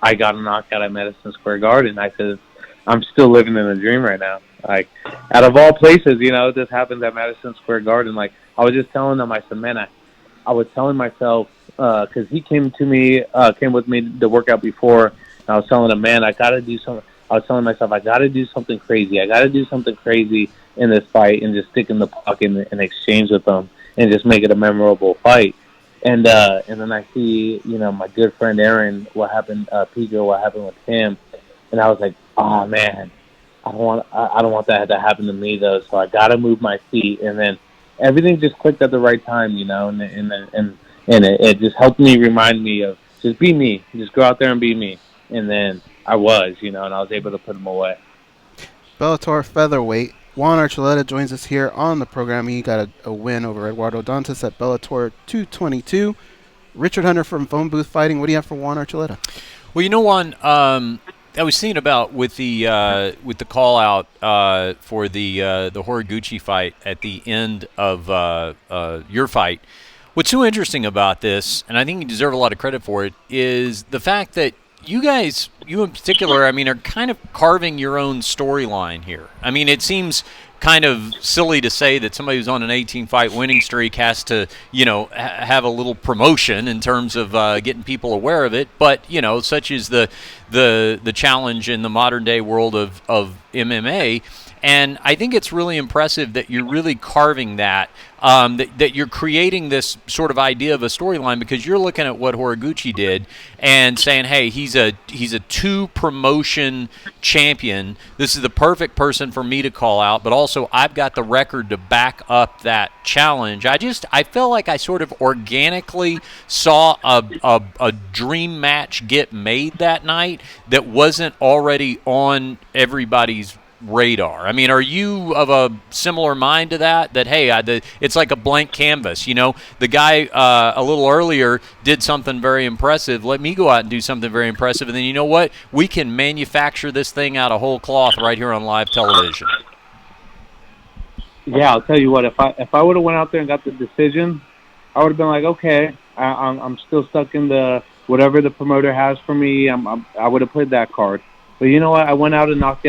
I got knocked out at Madison Square Garden. I said, I'm still living in a dream right now. Like, out of all places, this happens at Madison Square Garden. Like, I was just telling them, I said, man, I was telling myself, because he came with me to work out before, and I was telling him, man, I got to do something. I was telling myself, I got to do something crazy. I got to do something crazy in this fight and just stick in the pocket and exchange with them and just make it a memorable fight. And then I see, my good friend Aaron, what happened with him, and I was like, oh man, I don't want that to happen to me though. So I got to move my feet, and then everything just clicked at the right time, and it just helped me remind me of just be me, just go out there and be me, and then I was, and I was able to put him away. Bellator featherweight. Juan Archuleta joins us here on the program. He got a win over Eduardo Dantas at Bellator 222. Richard Hunter from Phone Booth Fighting. What do you have for Juan Archuleta? Well, Juan, I was thinking about with the call out for the Horiguchi fight at the end of your fight. What's so interesting about this, and I think you deserve a lot of credit for it, is the fact that you guys, you in particular, are kind of carving your own storyline here. It seems kind of silly to say that somebody who's on an 18-fight winning streak has to, have a little promotion in terms of getting people aware of it. But, such is the challenge in the modern-day world of MMA. And I think it's really impressive that you're really carving that, that you're creating this sort of idea of a storyline, because you're looking at what Horiguchi did and saying, hey, he's a two-promotion champion. This is the perfect person for me to call out, but also I've got the record to back up that challenge. I felt like I sort of organically saw a dream match get made that night that wasn't already on everybody's radar. Are you of a similar mind to that? That hey, it's like a blank canvas. The guy a little earlier did something very impressive. Let me go out and do something very impressive, and then you know what? We can manufacture this thing out of whole cloth right here on live television. Yeah, I'll tell you what. If I would have went out there and got the decision, I would have been like, okay, I'm still stuck in the whatever the promoter has for me. I would have played that card. But you know what? I went out and knocked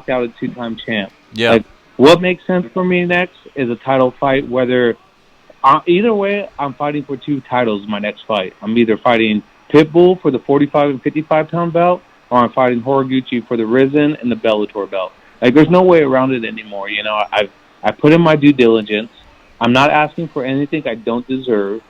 out a two-time champ. Yeah. Like, what makes sense for me next is a title fight. Whether either way, I'm fighting for two titles in my next fight. I'm either fighting Pitbull for the 45 and 55-pound belt, or I'm fighting Horiguchi for the Risen and the Bellator belt. Like, there's no way around it anymore. I put in my due diligence. I'm not asking for anything I don't deserve.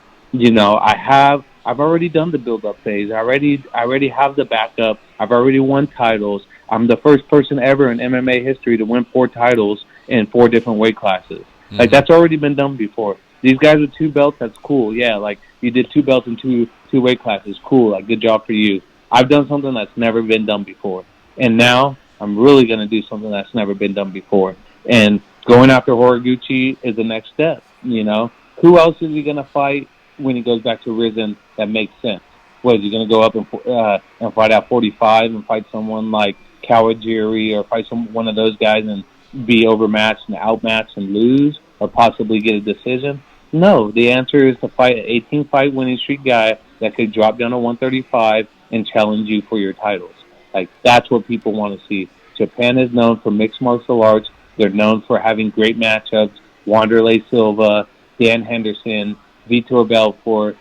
I've already done the build-up phase. I already have the backup. I've already won titles. I'm the first person ever in MMA history to win 4 titles in 4 different weight classes. Mm-hmm. Like, that's already been done before. These guys with 2 belts, that's cool. Yeah, like, you did 2 belts in two weight classes. Cool. Like, good job for you. I've done something that's never been done before. And now I'm really going to do something that's never been done before. And going after Horiguchi is the next step, Who else is he going to fight when he goes back to Risen that makes sense? What, is he going to go up and fight out 45 and fight someone like Kawajiri or fight one of those guys and be overmatched and outmatched and lose or possibly get a decision? No, the answer is to fight an 18-fight winning streak guy that could drop down to 135 and challenge you for your titles. Like, that's what people want to see. Japan is known for mixed martial arts. They're known for having great matchups. Wanderlei Silva, Dan Henderson, Vitor Belfort,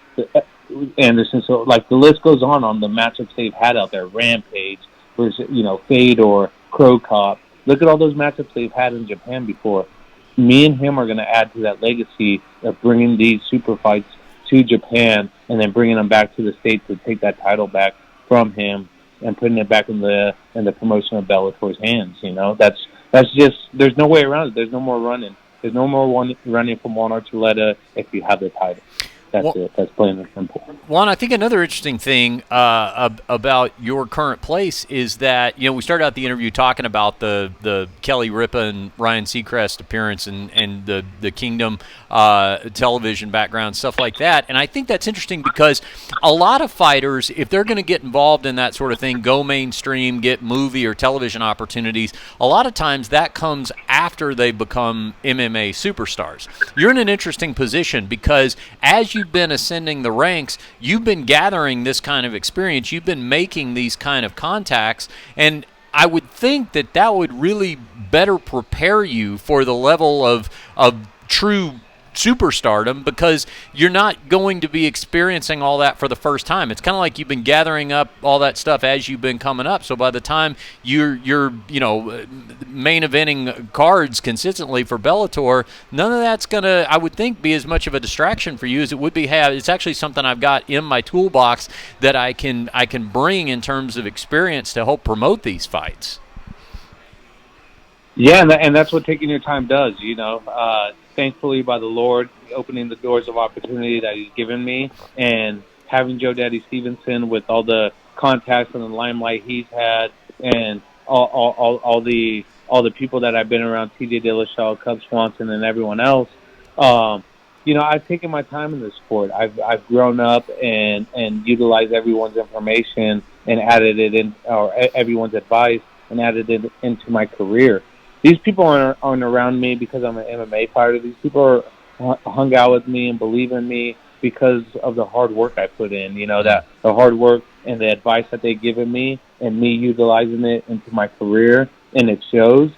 Anderson. So, like, the list goes on the matchups they've had out there. Rampage versus, Fedor, Crow Cop. Look at all those matchups they've had in Japan before. Me and him are going to add to that legacy of bringing these super fights to Japan and then bringing them back to the States to take that title back from him and putting it back in the promotion of Bellator's hands. That's just, there's no way around it. There's no more running. There's no more running from Juan Archuleta if you have the title. That's it. That's plain and simple. Juan, I think another interesting thing about your current place is that, we started out the interview talking about the Kelly Ripa and Ryan Seacrest appearance and the Kingdom television background, stuff like that. And I think that's interesting because a lot of fighters, if they're going to get involved in that sort of thing, go mainstream, get movie or television opportunities, a lot of times that comes after they become MMA superstars. You're in an interesting position because as you've been ascending the ranks, you've been gathering this kind of experience, you've been making these kind of contacts, and I would think that would really better prepare you for the level of true superstardom, because you're not going to be experiencing all that for the first time. It's kind of like you've been gathering up all that stuff as you've been coming up. So by the time you're main eventing cards consistently for Bellator, none of that's going to, I would think, be as much of a distraction for you as it would be it's actually something I've got in my toolbox that I can bring in terms of experience to help promote these fights. Yeah, and that's what taking your time does, thankfully, by the Lord, opening the doors of opportunity that He's given me, and having Joe Daddy Stevenson with all the contacts and the limelight he's had, and all the people that I've been around, T.J. Dillashaw, Cub Swanson, and everyone else. I've taken my time in this sport. I've grown up and utilized everyone's information and added it in, or everyone's advice and added it into my career. These people aren't around me because I'm an MMA fighter. These people are hung out with me and believe in me because of the hard work I put in, that the hard work and the advice that they've given me and me utilizing it into my career, and it shows.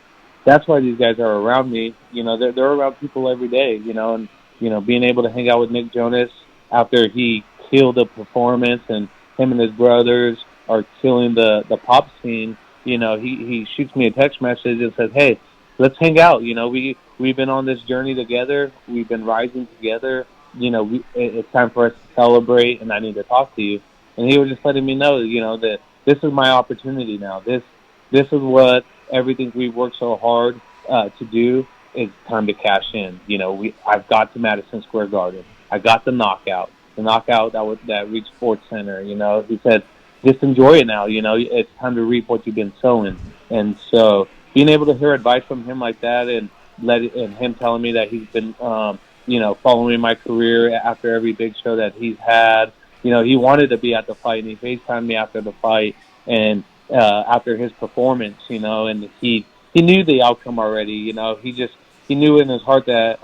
That's why these guys are around me. They're around people every day, and, being able to hang out with Nick Jonas after he killed the performance, and him and his brothers are killing the pop scene. He shoots me a text message and says, "Hey, let's hang out. We've been on this journey together. We've been rising together. It's time for us to celebrate, and I need to talk to you." And he was just letting me know, that this is my opportunity now. This is what everything we've worked so hard to do is time to cash in. I've got to Madison Square Garden. I got the knockout that reached Sports Center. He said, just enjoy it now. It's time to reap what you've been sowing. And so being able to hear advice from him like that, and him telling me that he's been, following my career after every big show that he's had. He wanted to be at the fight, and he FaceTimed me after the fight and after his performance, and he knew the outcome already. He knew in his heart that,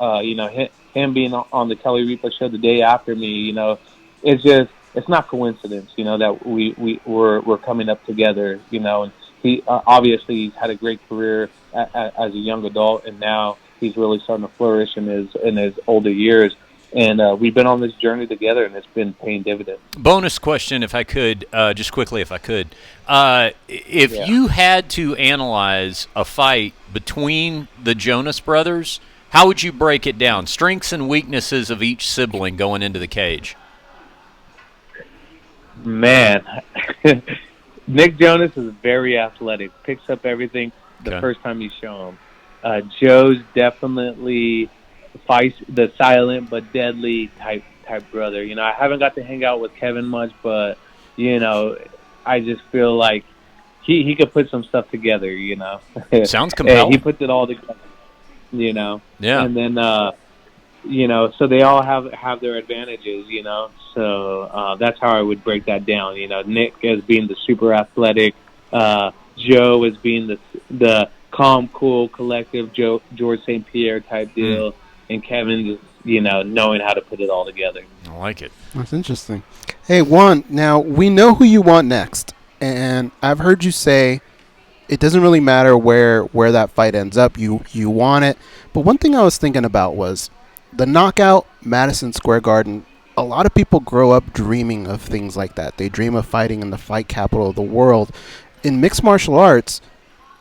him being on the Kelly Ripa show the day after me, it's not coincidence, that we're coming up together, and he obviously he's had a great career as a young adult, and now he's really starting to flourish in his older years. And we've been on this journey together, and it's been paying dividends. Bonus question, if I could, just quickly, if I could. If you had to analyze a fight between the Jonas brothers, how would you break it down? Strengths and weaknesses of each sibling going into the cage. Man, Nick Jonas is very athletic, picks up everything the first time you show him. Joe's definitely fights the silent but deadly type brother. I haven't got to hang out with Kevin much, but I just feel like he could put some stuff together. Sounds compelling. He puts it all together. Yeah. And then so they all have their advantages. So that's how I would break that down. Nick as being the super athletic, Joe as being the calm, cool, collective George St. Pierre type deal, and Kevin just knowing how to put it all together. I like it. That's interesting. Hey, Juan, now we know who you want next, and I've heard you say it doesn't really matter where that fight ends up. You want it. But one thing I was thinking about was the knockout, Madison Square Garden. A lot of people grow up dreaming of things like that. They dream of fighting in the fight capital of the world. In mixed martial arts,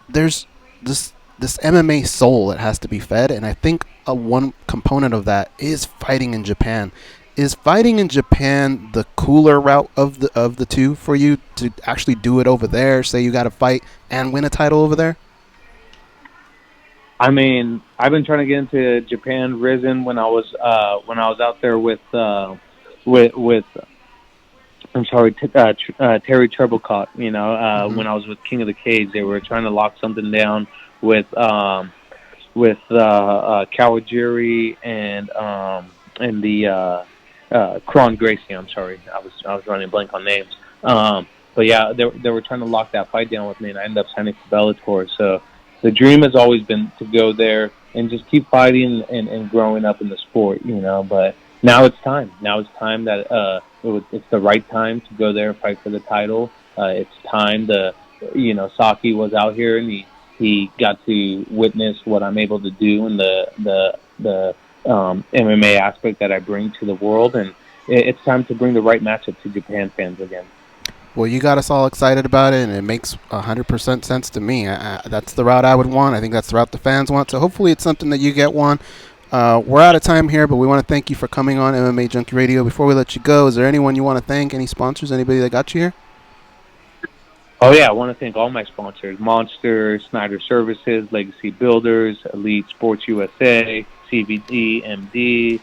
there's this MMA soul that has to be fed, and I think one component of that is fighting in Japan. Is fighting in Japan the cooler route of the two for you to actually do it over there? Say you got to fight and win a title over there? I mean, I've been trying to get into Japan, Risen, when I was out there with with I'm sorry, Terry Treblecott. You know, when I was with King of the Cage, they were trying to lock something down with Kawajiri and the Kron Gracie. I'm sorry, I was running blank on names. But yeah, they were trying to lock that fight down with me, and I ended up signing for Bellator. So the dream has always been to go there and just keep fighting and growing up in the sport, you know. But now it's time. Now it's time that it's the right time to go there and fight for the title. It's time to, you know, Saki was out here and he got to witness what I'm able to do and the MMA aspect that I bring to the world, and it's time to bring the right matchup to Japan fans again. Well, you got us all excited about it, and it makes 100% sense to me. That's the route I would want. I think that's the route the fans want. So hopefully it's something that you get, Juan. We're out of time here, but we want to thank you for coming on MMA Junkie Radio. Before we let you go, is there anyone you want to thank? Any sponsors? Anybody that got you here? Oh, yeah. I want to thank all my sponsors. Monster, Snyder Services, Legacy Builders, Elite Sports USA, CBD, MD.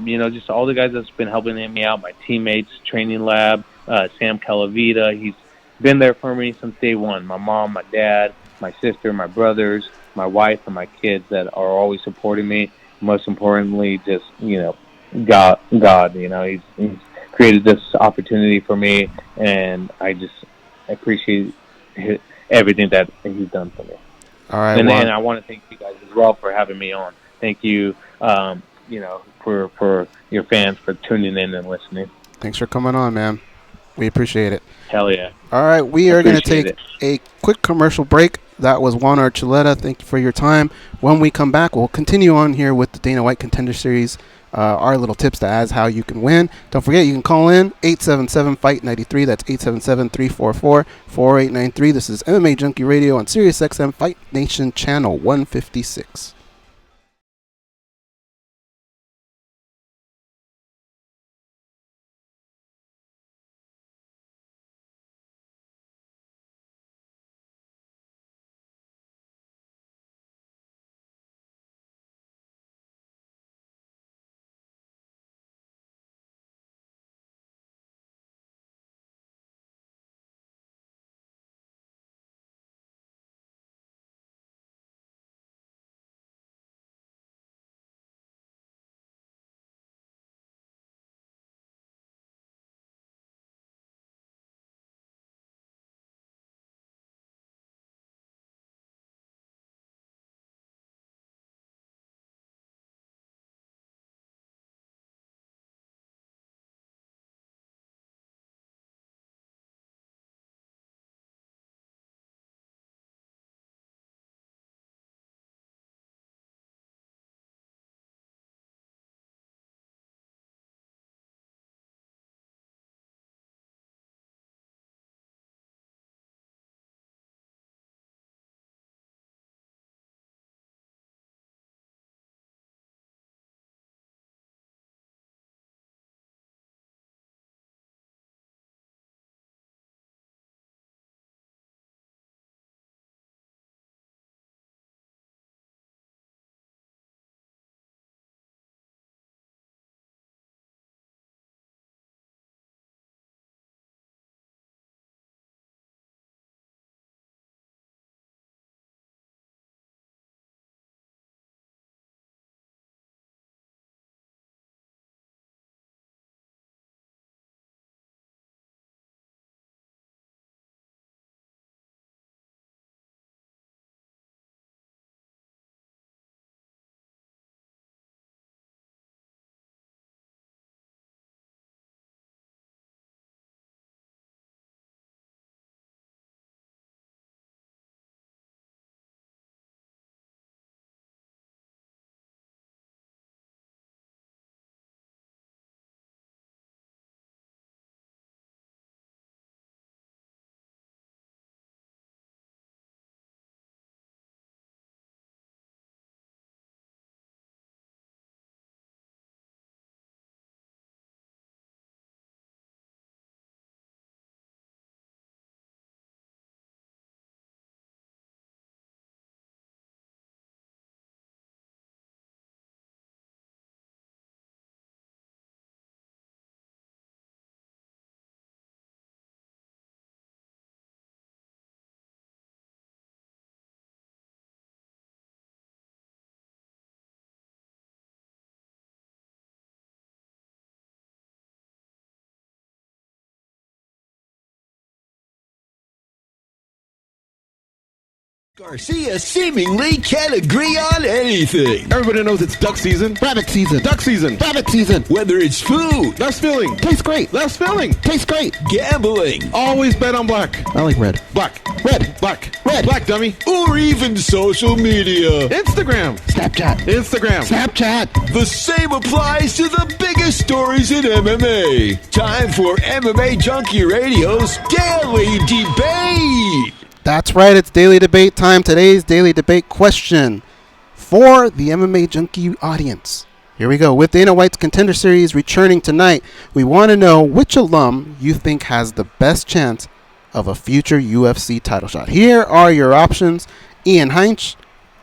You know, just all the guys that's been helping me out, my teammates, Training Lab, Sam Calavita. He's been there for me since day one. My mom, my dad, my sister, my brothers, my wife, and my kids that are always supporting me. Most importantly, just, you know, God, you know, he's created this opportunity for me, and I appreciate everything that he's done for me. All right, and Juan. I want to thank you guys as well for having me on. Thank you, you know, for your fans for tuning in and listening. Thanks for coming on, man. We appreciate it. Hell yeah. All right, we are going to take a quick commercial break. That was Juan Archuleta. Thank you for your time. When we come back, we'll continue on here with the Dana White Contender Series, our little tips to as how you can win. Don't forget, you can call in 877-FIGHT-93. That's 877-344-4893. This is MMA Junkie Radio on SiriusXM Fight Nation Channel 156. Garcia seemingly can't agree on anything. Everybody knows it's duck season. Rabbit season. Duck season. Rabbit season. Whether it's food. Less filling. Tastes great. Less filling. Tastes great. Gambling. Always bet on black. I like red. Black. Red. Black. Red. Black, dummy. Or even social media. Instagram. Snapchat. Instagram. Snapchat. The same applies to the biggest stories in MMA. Time for MMA Junkie Radio's Daily Debate. That's right, it's Daily Debate time. Today's Daily Debate question for the MMA Junkie audience. Here we go. With Dana White's Contender Series returning tonight, we want to know which alum you think has the best chance of a future UFC title shot. Here are your options: Ian Heinz,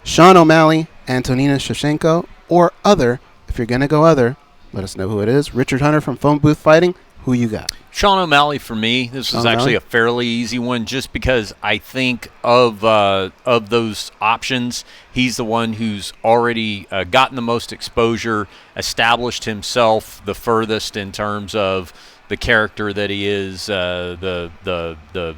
Sean O'Malley, Antonina Shevchenko, or other. If you're going to go other, let us know who it is. Richard Hunter from Phone Booth Fighting. Who you got? Sean O'Malley for me. This is actually a fairly easy one just because I think of those options, he's the one who's already gotten the most exposure, established himself the furthest in terms of the character that he is, not the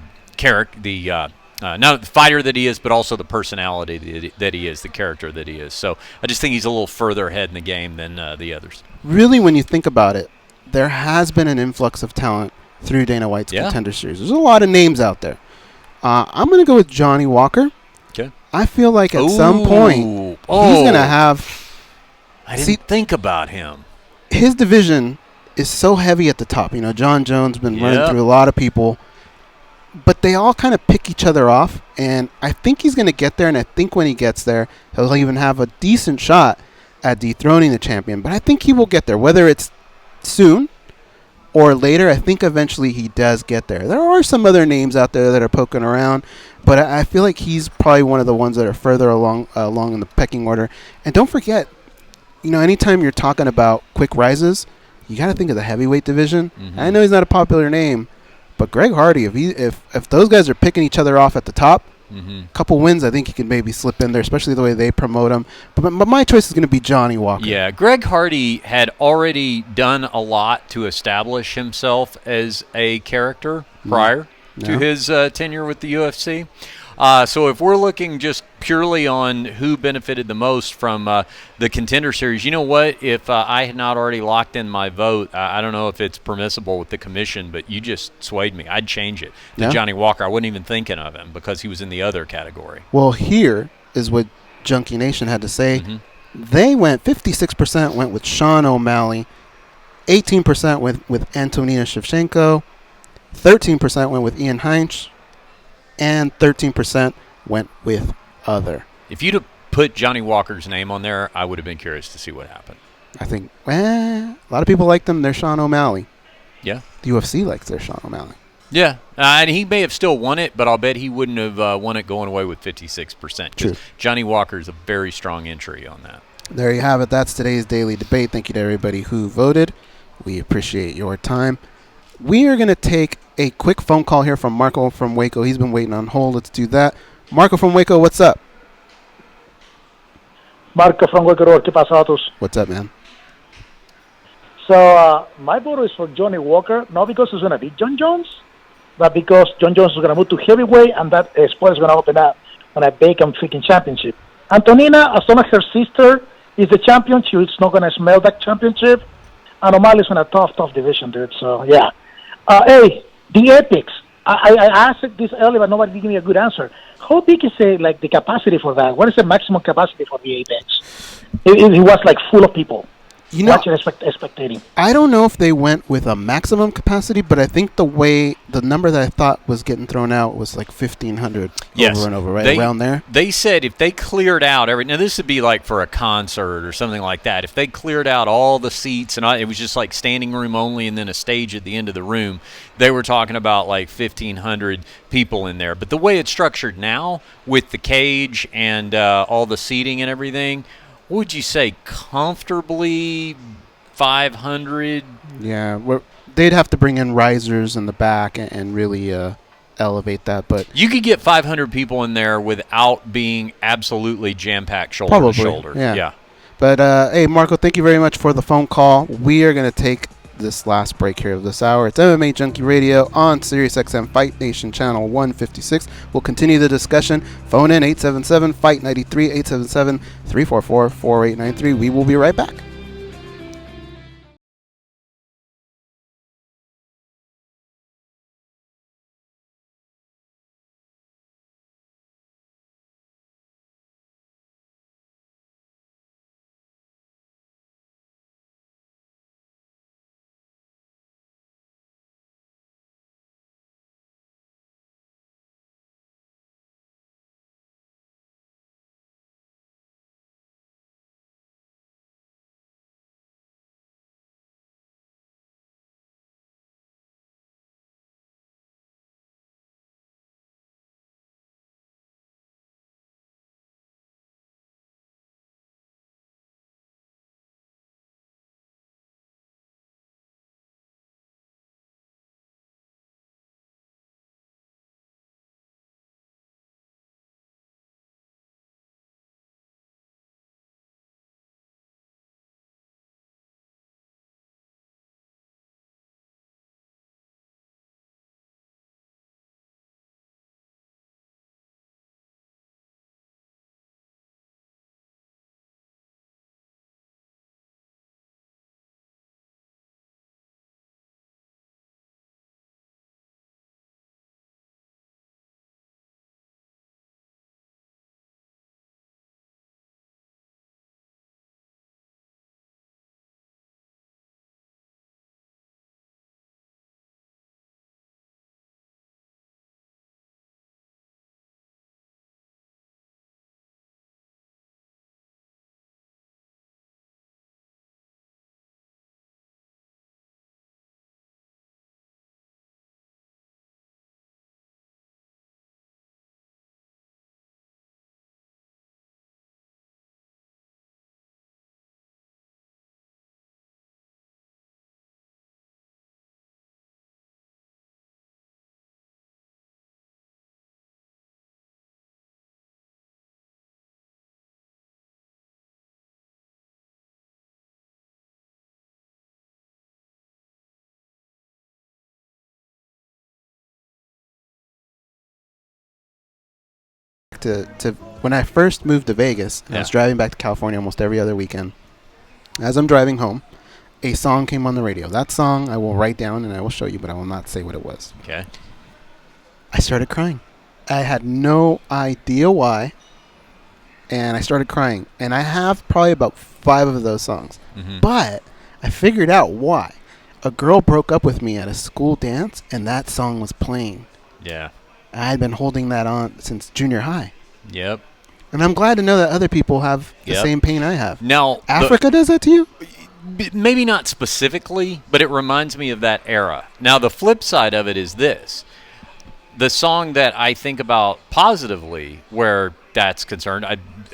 fighter that he is, but also the personality that he is, the character that he is. So I just think he's a little further ahead in the game than the others. Really, when you think about it, there has been an influx of talent through Dana White's Contender Series. There's a lot of names out there. I'm going to go with Johnny Walker. Okay. I feel like at some point he's going to have... I didn't think about him. His division is so heavy at the top. You know, John Jones has been running through a lot of people. But they all kind of pick each other off. And I think he's going to get there. And I think when he gets there, he'll even have a decent shot at dethroning the champion. But I think he will get there, whether it's soon or later. I think eventually he does get there. There are some other names out there that are poking around, but I feel like he's probably one of the ones that are further along in the pecking order. And don't forget, you know, anytime you're talking about quick rises, you got to think of the heavyweight division. Mm-hmm. I know he's not a popular name, but Greg Hardy, if those guys are picking each other off at the top, a couple wins, I think he could maybe slip in there, especially the way they promote him. But my choice is going to be Johnny Walker. Yeah, Greg Hardy had already done a lot to establish himself as a character prior to his tenure with the UFC. So if we're looking just purely on who benefited the most from the Contender Series, you know what? If I had not already locked in my vote, I don't know if it's permissible with the commission, but you just swayed me. I'd change it to Johnny Walker. I wasn't even thinking of him because he was in the other category. Well, here is what Junkie Nation had to say. They went 56% went with Sean O'Malley, 18% went with Antonina Shevchenko, 13% went with Ian Heinz, and 13% went with other. If you'd have put Johnny Walker's name on there, I would have been curious to see what happened. I think, a lot of people like them. They're Sean O'Malley. Yeah. The UFC likes their Sean O'Malley. Yeah, and he may have still won it, but I'll bet he wouldn't have won it going away with 56%. True. Johnny Walker is a very strong entry on that. There you have it. That's today's Daily Debate. Thank you to everybody who voted. We appreciate your time. We are going to take a quick phone call here from Marco from Waco. He's been waiting on hold. Let's do that. Marco from Waco, what's up? Marco from Waco, ¿qué pasa, vatos? What's up, man? So my vote is for Johnny Walker, not because he's going to beat John Jones, but because John Jones is going to move to heavyweight, and that spot is going to open up on a vacant freaking championship. Antonina, as long as her sister is the champion, she's not going to smell that championship. And O'Malley's in a tough division, dude. So, yeah. Hey, the Apex. I asked this earlier, but nobody gave me a good answer. How big is the capacity for that? What is the maximum capacity for the Apex? It was full of people. You know, watching, spectating. I don't know if they went with a maximum capacity, but I think the number that I thought was getting thrown out was 1,500 over and over, right? Around there. They said if they cleared out now this would be for a concert or something like that. If they cleared out all the seats and it was just standing room only and then a stage at the end of the room, they were talking about 1,500 people in there. But the way it's structured now with the cage and all the seating and everything, what would you say, comfortably 500? Yeah, they'd have to bring in risers in the back and really elevate that. But you could get 500 people in there without being absolutely jam-packed shoulder to shoulder. Yeah. But, hey, Marco, thank you very much for the phone call. We are going to take this last break here of this hour. It's MMA Junkie Radio on SiriusXM Fight Nation Channel 156. We'll continue the discussion. Phone in 877-FIGHT-93, 877-344-4893. We will be right back. To when I first moved to Vegas, I was driving back to California almost every other weekend. As I'm driving home, a song came on the radio. That song I will write down and I will show you, but I will not say what it was. Okay. I started crying. I had no idea why, and I started crying. And I have probably about 5 of those songs. Mm-hmm. But I figured out why. A girl broke up with me at a school dance, and that song was playing. Yeah. I had been holding that on since junior high. Yep. And I'm glad to know that other people have the same pain I have. Now, Africa does that to you? Maybe not specifically, but it reminds me of that era. Now, the flip side of it is this. The song that I think about positively where that's concerned,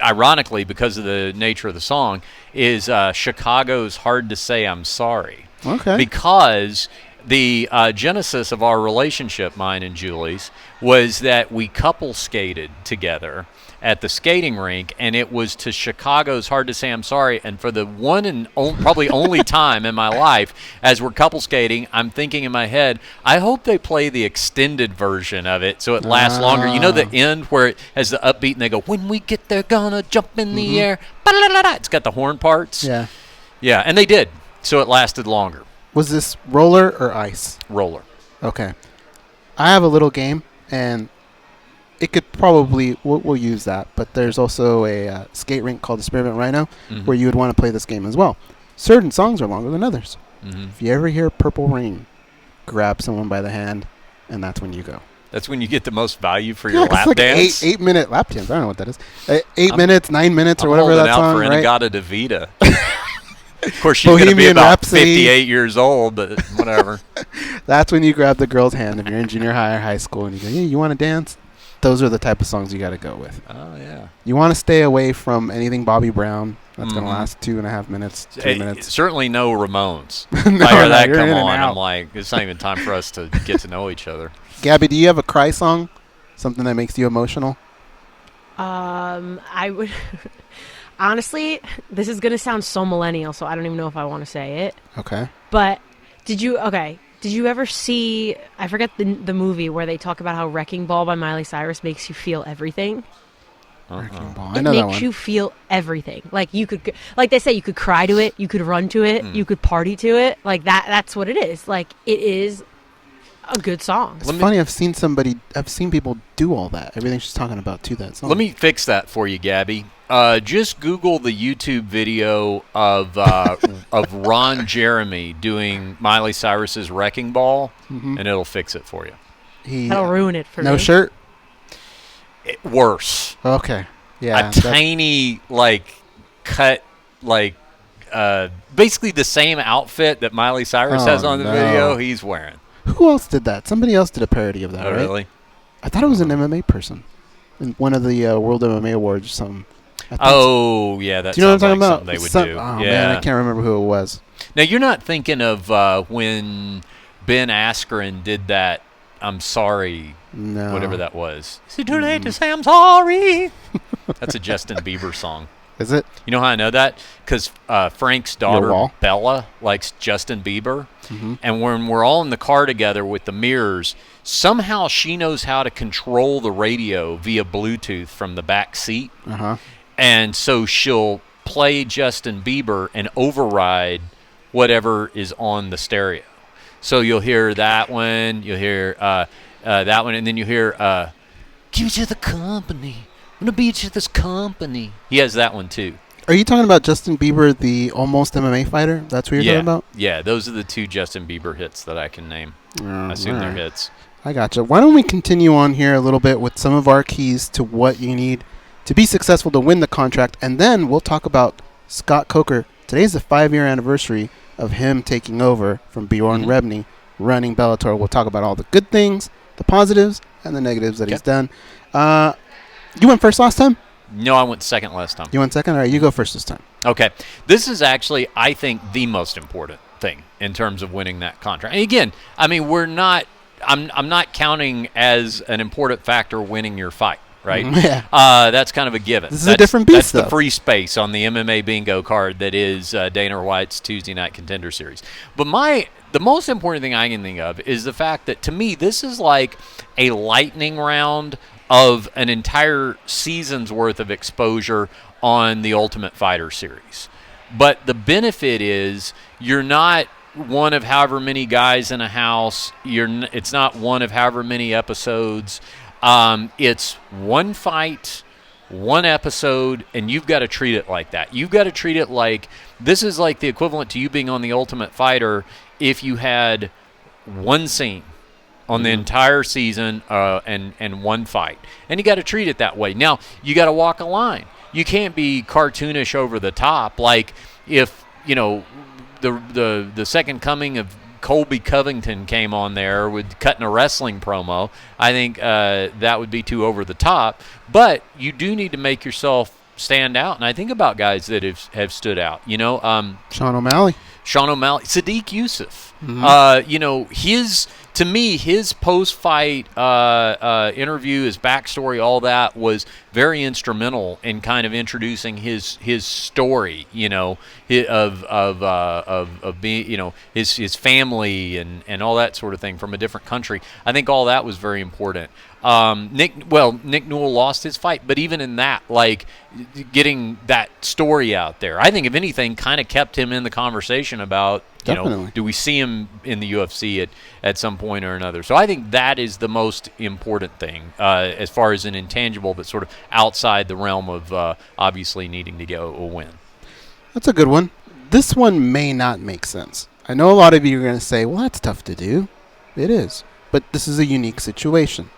ironically because of the nature of the song, is Chicago's Hard to Say I'm Sorry. Okay. Because the genesis of our relationship, mine and Julie's, was that we couple skated together at the skating rink, and it was to Chicago's Hard to Say I'm Sorry. And for the one and probably only time in my life, as we're couple skating, I'm thinking in my head, I hope they play the extended version of it so it lasts longer. You know the end where it has the upbeat and they go, when we get there, gonna jump in the air. It's got the horn parts. Yeah. Yeah, and they did. So it lasted longer. Was this roller or ice? Roller. Okay. I have a little game, and it could probably, we'll use that, but there's also a skate rink called the Spearmint Rhino where you would want to play this game as well. Certain songs are longer than others. If you ever hear Purple Rain, grab someone by the hand, and that's when you go. That's when you get the most value for your lap like dance? 8-minute lap dance. I don't know what that is. 8 minutes, 9 minutes, or whatever that song, I'm right? Inagata Devita. Of course, she's going to be about Rhapsody. 58 years old, but whatever. That's when you grab the girl's hand if you're in junior high or high school, and you go, hey, you want to dance? Those are the type of songs you got to go with. Oh, yeah. You want to stay away from anything Bobby Brown. That's going to last 2.5 minutes, 3 minutes. Certainly no Ramones. No, I hear that you're come in and on, out. I'm like, it's not even time for us to get to know each other. Gabby, do you have a cry song? Something that makes you emotional? I would... Honestly, this is going to sound so millennial, so I don't even know if I want to say it. Okay. But Did you ever see, I forget the movie where they talk about how Wrecking Ball by Miley Cyrus makes you feel everything? Wrecking Ball. It makes you feel everything. Like they say, you could cry to it, you could run to it, you could party to it. Like that's what it is. Like, it is a good song. It's funny, I've seen people do all that. Everything she's talking about to that song. Let me fix that for you, Gabby. Just Google the YouTube video of Ron Jeremy doing Miley Cyrus's Wrecking Ball, and it'll fix it for you. That'll ruin it for me. No shirt? Worse. Okay. Yeah. A tiny, cut, basically the same outfit that Miley Cyrus has on the video, he's wearing. Who else did that? Somebody else did a parody of that, right? Really? I thought it was an MMA person in one of the World MMA Awards or something. Yeah, that's do you know what I'm talking about? They would do. Oh, man, I can't remember who it was. Now, you're not thinking of when Ben Askren did that, I'm sorry, whatever that was. Is it too late to say I'm sorry? That's a Justin Bieber song. Is it? You know how I know that? Because Frank's daughter, Bella, likes Justin Bieber. And when we're all in the car together with the mirrors, somehow she knows how to control the radio via Bluetooth from the back seat. And so she'll play Justin Bieber and override whatever is on the stereo. So you'll hear that one, you'll hear that one, and then you hear, give it to the company. I'm going to beat you to this company. He has that one, too. Are you talking about Justin Bieber, the almost MMA fighter? That's what you're talking about? Yeah, those are the two Justin Bieber hits that I can name. I assume they're hits. I gotcha. Why don't we continue on here a little bit with some of our keys to what you need to be successful to win the contract, and then we'll talk about Scott Coker. Today's the 5-year anniversary of him taking over from Bjorn Rebney, running Bellator. We'll talk about all the good things, the positives, and the negatives that he's done. You went first last time? No, I went second last time. You went second? All right, you go first this time. Okay. This is actually, I think, the most important thing in terms of winning that contract. And again, I mean, I'm not counting as an important factor winning your fight, right? Yeah. That's kind of a given. This is a different beast, That's the free space on the MMA bingo card that is Dana White's Tuesday Night Contender Series. But the most important thing I can think of is the fact that, to me, this is like a lightning round of an entire season's worth of exposure on the Ultimate Fighter series. But the benefit is you're not one of however many guys in a house. It's not one of however many episodes. It's one fight, one episode, and you've got to treat it like that. You've got to treat it like this is like the equivalent to you being on the Ultimate Fighter if you had one scene on the entire season and one fight. And you got to treat it that way. Now, you got to walk a line. You can't be cartoonish over the top. Like if, the second coming of Colby Covington came on there with cutting a wrestling promo, I think that would be too over the top. But you do need to make yourself stand out. And I think about guys that have stood out. Sean O'Malley, Sadiq Yusuf. To me, his post-fight interview, his backstory, all that was very instrumental in kind of introducing his story, of being, his family and all that sort of thing from a different country. I think all that was very important. Nick Newell lost his fight, but even in that, getting that story out there, I think if anything, kind of kept him in the conversation about, do we see him in the UFC at some point or another? So I think that is the most important thing as far as an intangible that's sort of outside the realm of obviously needing to go a win. That's a good one. This one may not make sense. I know a lot of you are going to say, well, that's tough to do. It is. But this is a unique situation.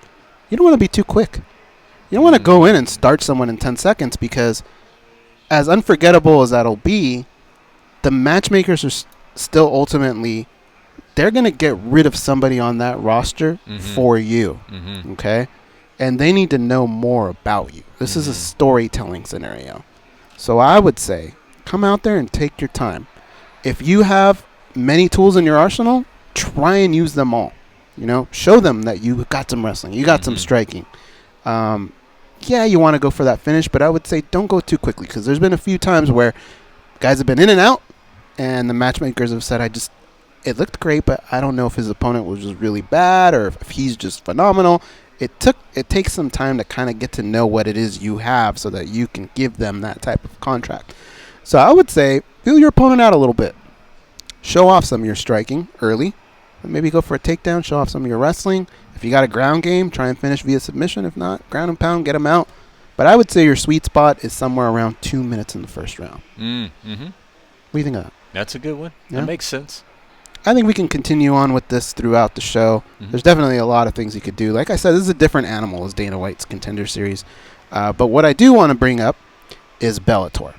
You don't want to be too quick. You don't want to go in and start someone in 10 seconds because as unforgettable as that'll be, the matchmakers are still ultimately, they're going to get rid of somebody on that roster for you, okay? And they need to know more about you. This is a storytelling scenario. So I would say, come out there and take your time. If you have many tools in your arsenal, try and use them all. Show them that you got some wrestling, you got some striking. You want to go for that finish, but I would say don't go too quickly because there's been a few times where guys have been in and out, and the matchmakers have said, it looked great, but I don't know if his opponent was just really bad or if he's just phenomenal. It takes some time to kind of get to know what it is you have so that you can give them that type of contract. So I would say feel your opponent out a little bit. Show off some of your striking early. Maybe go for a takedown, show off some of your wrestling. If you got a ground game, try and finish via submission. If not, ground and pound, get them out. But I would say your sweet spot is somewhere around 2 minutes in the first round. Mm-hmm. What do you think of that? That's a good one. Yeah. That makes sense. I think we can continue on with this throughout the show. Mm-hmm. There's definitely a lot of things you could do. Like I said, this is a different animal as Dana White's Contender Series. But what I do want to bring up is Bellator.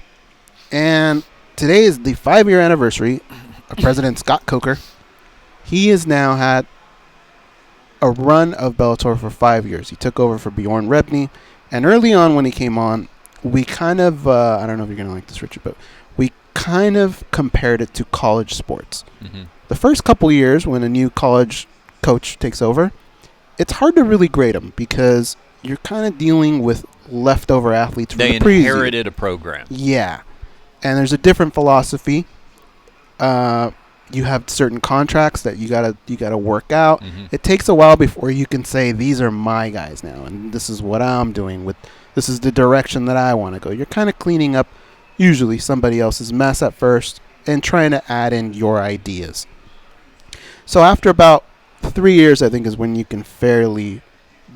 And today is the 5-year anniversary of President Scott Coker. He has now had a run of Bellator for 5 years. He took over for Bjorn Rebney. And early on when he came on, we kind of, I don't know if you're going to like this, Richard, but we kind of compared it to college sports. Mm-hmm. The first couple years when a new college coach takes over, it's hard to really grade them because you're kind of dealing with leftover athletes from the preseason. They inherited a program. Yeah. And there's a different philosophy. You have certain contracts that you gotta work out. Mm-hmm. It takes a while before you can say these are my guys now, and this is what I'm doing with. This is the direction that I want to go. You're kind of cleaning up usually somebody else's mess at first and trying to add in your ideas. So after about 3 years, I think is when you can fairly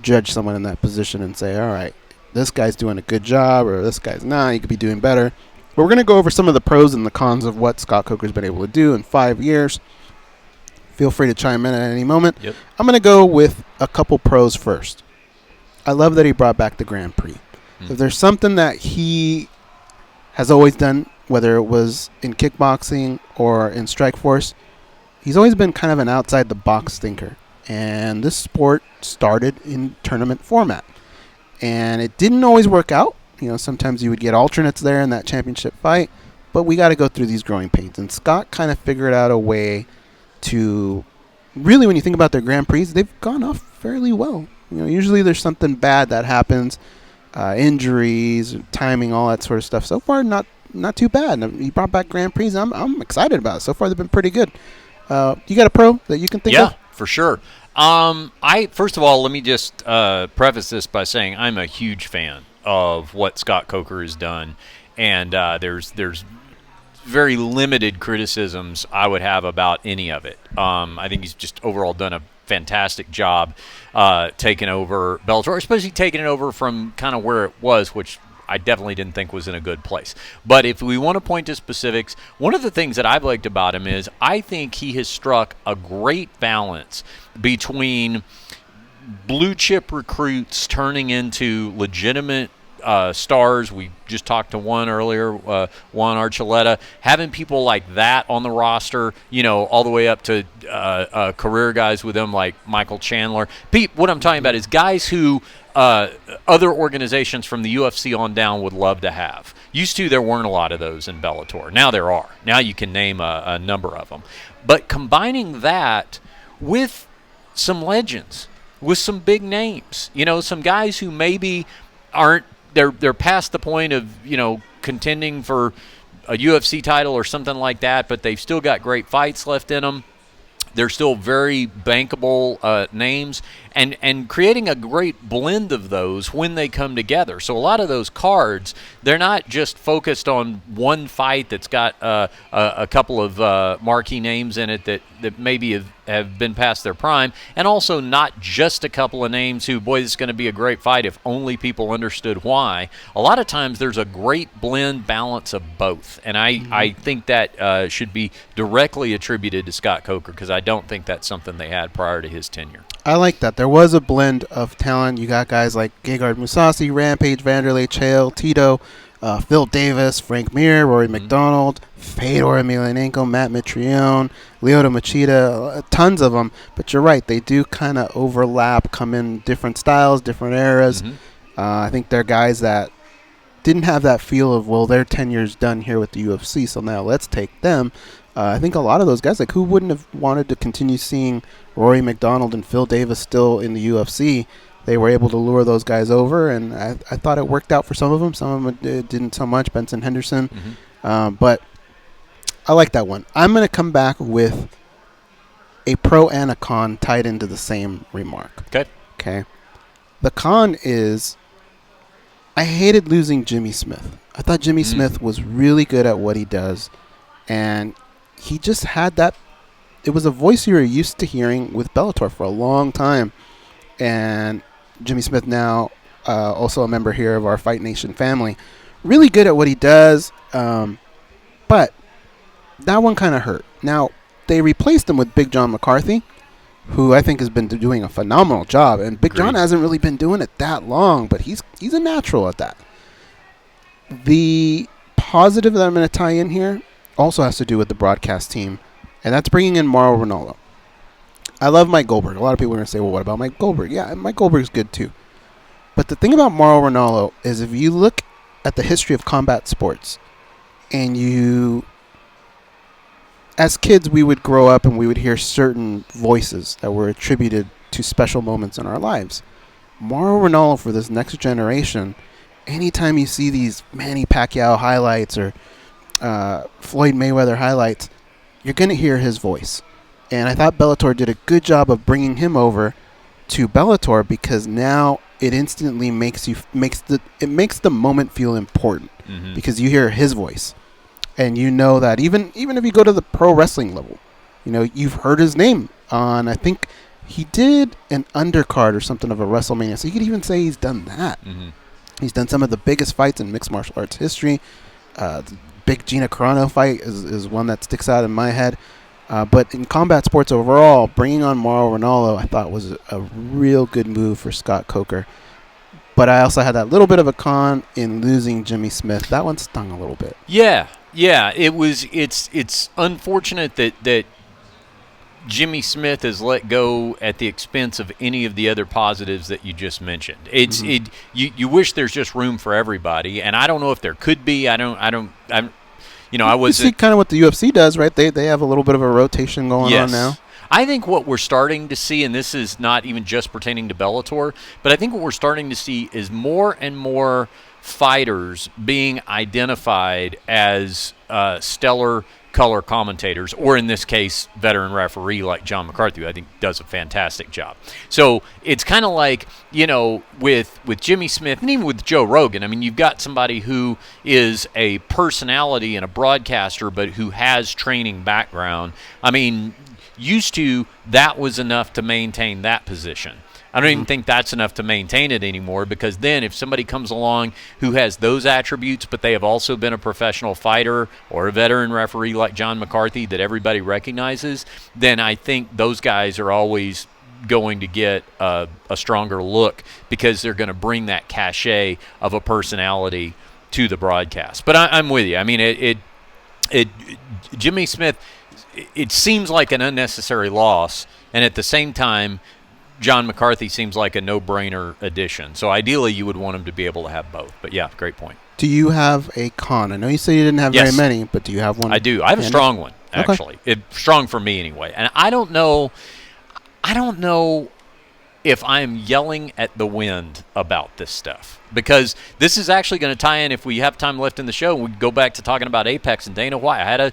judge someone in that position and say, all right, this guy's doing a good job, or this guy's not. You could be doing better. But we're going to go over some of the pros and the cons of what Scott Coker's been able to do in 5 years. Feel free to chime in at any moment. Yep. I'm going to go with a couple pros first. I love that he brought back the Grand Prix. If there's something that he has always done, whether it was in kickboxing or in Strikeforce, he's always been kind of an outside-the-box thinker. And this sport started in tournament format. And it didn't always work out. You know, sometimes you would get alternates there in that championship fight, but we got to go through these growing pains. And Scott kind of figured out a way to really, when you think about their Grand Prix, they've gone off fairly well. You know, usually there's something bad that happens, injuries, timing, all that sort of stuff. So far, not too bad. He brought back Grand Prix. I'm excited about it. So far, they've been pretty good. You got a pro that you can think of? Yeah, for sure. First of all, let me just preface this by saying I'm a huge fan of what Scott Coker has done, and there's very limited criticisms I would have about any of it. I think he's just overall done a fantastic job taking over Bellator, especially taking it over from kind of where it was, which I definitely didn't think was in a good place. But if we want to point to specifics, one of the things that I've liked about him is I think he has struck a great balance between blue chip recruits turning into legitimate stars. We just talked to one earlier, Juan Archuleta, having people like that on the roster, you know, all the way up to career guys with them like Michael Chandler. Pete, what I'm talking about is guys who other organizations from the UFC on down would love to have. Used to, there weren't a lot of those in Bellator. Now there are. Now you can name a number of them. But combining that with some legends, with some big names, you know, some guys who maybe aren't, they're past the point of, you know, contending for a UFC title or something like that, but they've still got great fights left in them. They're still very bankable names, and creating a great blend of those when they come together. So a lot of those cards, they're not just focused on one fight that's got a couple of marquee names in it that maybe have been past their prime, and also not just a couple of names who, boy, this is going to be a great fight if only people understood why. A lot of times there's a great blend balance of both, and I think that should be directly attributed to Scott Coker, because I don't think that's something they had prior to his tenure. I like that. There was a blend of talent. You got guys like Gegard Mousasi, Rampage, Vanderlei Chael, Tito, Phil Davis, Frank Mir, Rory McDonald, Fedor Emelianenko, Matt Mitrione, Lyoto Machida, tons of them. But you're right, they do kind of overlap, come in different styles, different eras. I think they're guys that didn't have that feel of, well, their tenure's done here with the UFC, so now let's take them. I think a lot of those guys, like, who wouldn't have wanted to continue seeing Rory McDonald and Phil Davis still in the UFC? They were able to lure those guys over, and I thought it worked out for some of them. Some of them didn't so much, Benson Henderson. But I like that one. I'm going to come back with a pro and a con tied into the same remark. Okay. The con is I hated losing Jimmy Smith. I thought Jimmy Smith was really good at what he does, and he just had that. It was a voice you were used to hearing with Bellator for a long time, and Jimmy Smith now also a member here of our Fight Nation family. Really good at what he does, but that one kind of hurt. Now, they replaced him with Big John McCarthy, who I think has been doing a phenomenal job. And Big John hasn't really been doing it that long, but he's a natural at that. The positive that I'm going to tie in here also has to do with the broadcast team, and that's bringing in Mauro Ranallo. I love Mike Goldberg. A lot of people are going to say, well, what about Mike Goldberg? Yeah, Mike Goldberg's good too. But the thing about Mauro Ranallo is if you look at the history of combat sports, and you... As kids, we would grow up and we would hear certain voices that were attributed to special moments in our lives. Mauro Ranallo, for this next generation, anytime you see these Manny Pacquiao highlights or Floyd Mayweather highlights, you're going to hear his voice. And I thought Bellator did a good job of bringing him over to Bellator because now it instantly makes the moment feel important because you hear his voice. And you know that even if you go to the pro wrestling level, you've heard his name on, I think he did an undercard or something of a WrestleMania. So you could even say he's done that. He's done some of the biggest fights in mixed martial arts history. The big Gina Carano fight is one that sticks out in my head. But in combat sports overall, bringing on Mauro Ranallo, I thought was a real good move for Scott Coker. But I also had that little bit of a con in losing Jimmy Smith. That one stung a little bit. Yeah, it's unfortunate that Jimmy Smith is let go at the expense of any of the other positives that you just mentioned. You wish there's just room for everybody, and I don't know if there could be. I was see kind of what the UFC does, right? They have a little bit of a rotation going on now. I think what we're starting to see, and this is not even just pertaining to Bellator, but I think what we're starting to see is more and more fighters being identified as stellar color commentators, or in this case, veteran referee like John McCarthy, who I think does a fantastic job. So it's kind of like, with Jimmy Smith and even with Joe Rogan, I mean, you've got somebody who is a personality and a broadcaster, but who has training background. I mean, used to, that was enough to maintain that position. I don't even think that's enough to maintain it anymore, because then if somebody comes along who has those attributes, but they have also been a professional fighter or a veteran referee like John McCarthy that everybody recognizes, then I think those guys are always going to get a stronger look because they're going to bring that cachet of a personality to the broadcast. But I'm with you. I mean, Jimmy Smith, it seems like an unnecessary loss, and at the same time, John McCarthy seems like a no-brainer addition. So ideally, you would want him to be able to have both. But yeah, great point. Do you have a con? I know you say you didn't have very many, but do you have one? I do. I have a strong one, actually. Okay. Strong for me anyway. And I don't know if I'm yelling at the wind about this stuff, because this is actually going to tie in, if we have time left in the show, we go back to talking about Apex and Dana White. I had a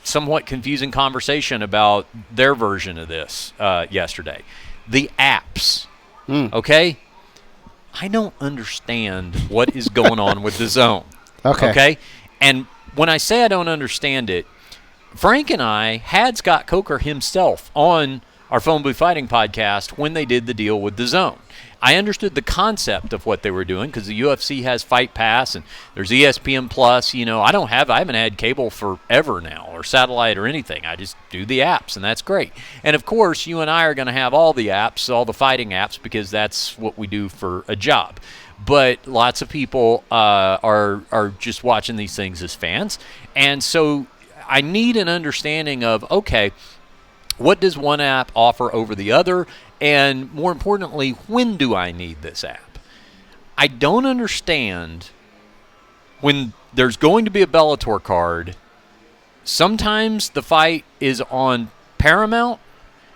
somewhat confusing conversation about their version of this yesterday. The apps, okay? I don't understand what is going on with the zone. Okay? And when I say I don't understand it, Frank and I had Scott Coker himself on our Phone Booth Fighting podcast when they did the deal with the zone. I understood the concept of what they were doing because the UFC has Fight Pass and there's ESPN Plus. I haven't had cable forever now, or satellite or anything. I just do the apps, and that's great. And of course, you and I are going to have all the apps, all the fighting apps, because that's what we do for a job. But lots of people are just watching these things as fans, and so I need an understanding of, okay, what does one app offer over the other? And more importantly, when do I need this app? I don't understand when there's going to be a Bellator card. Sometimes the fight is on Paramount,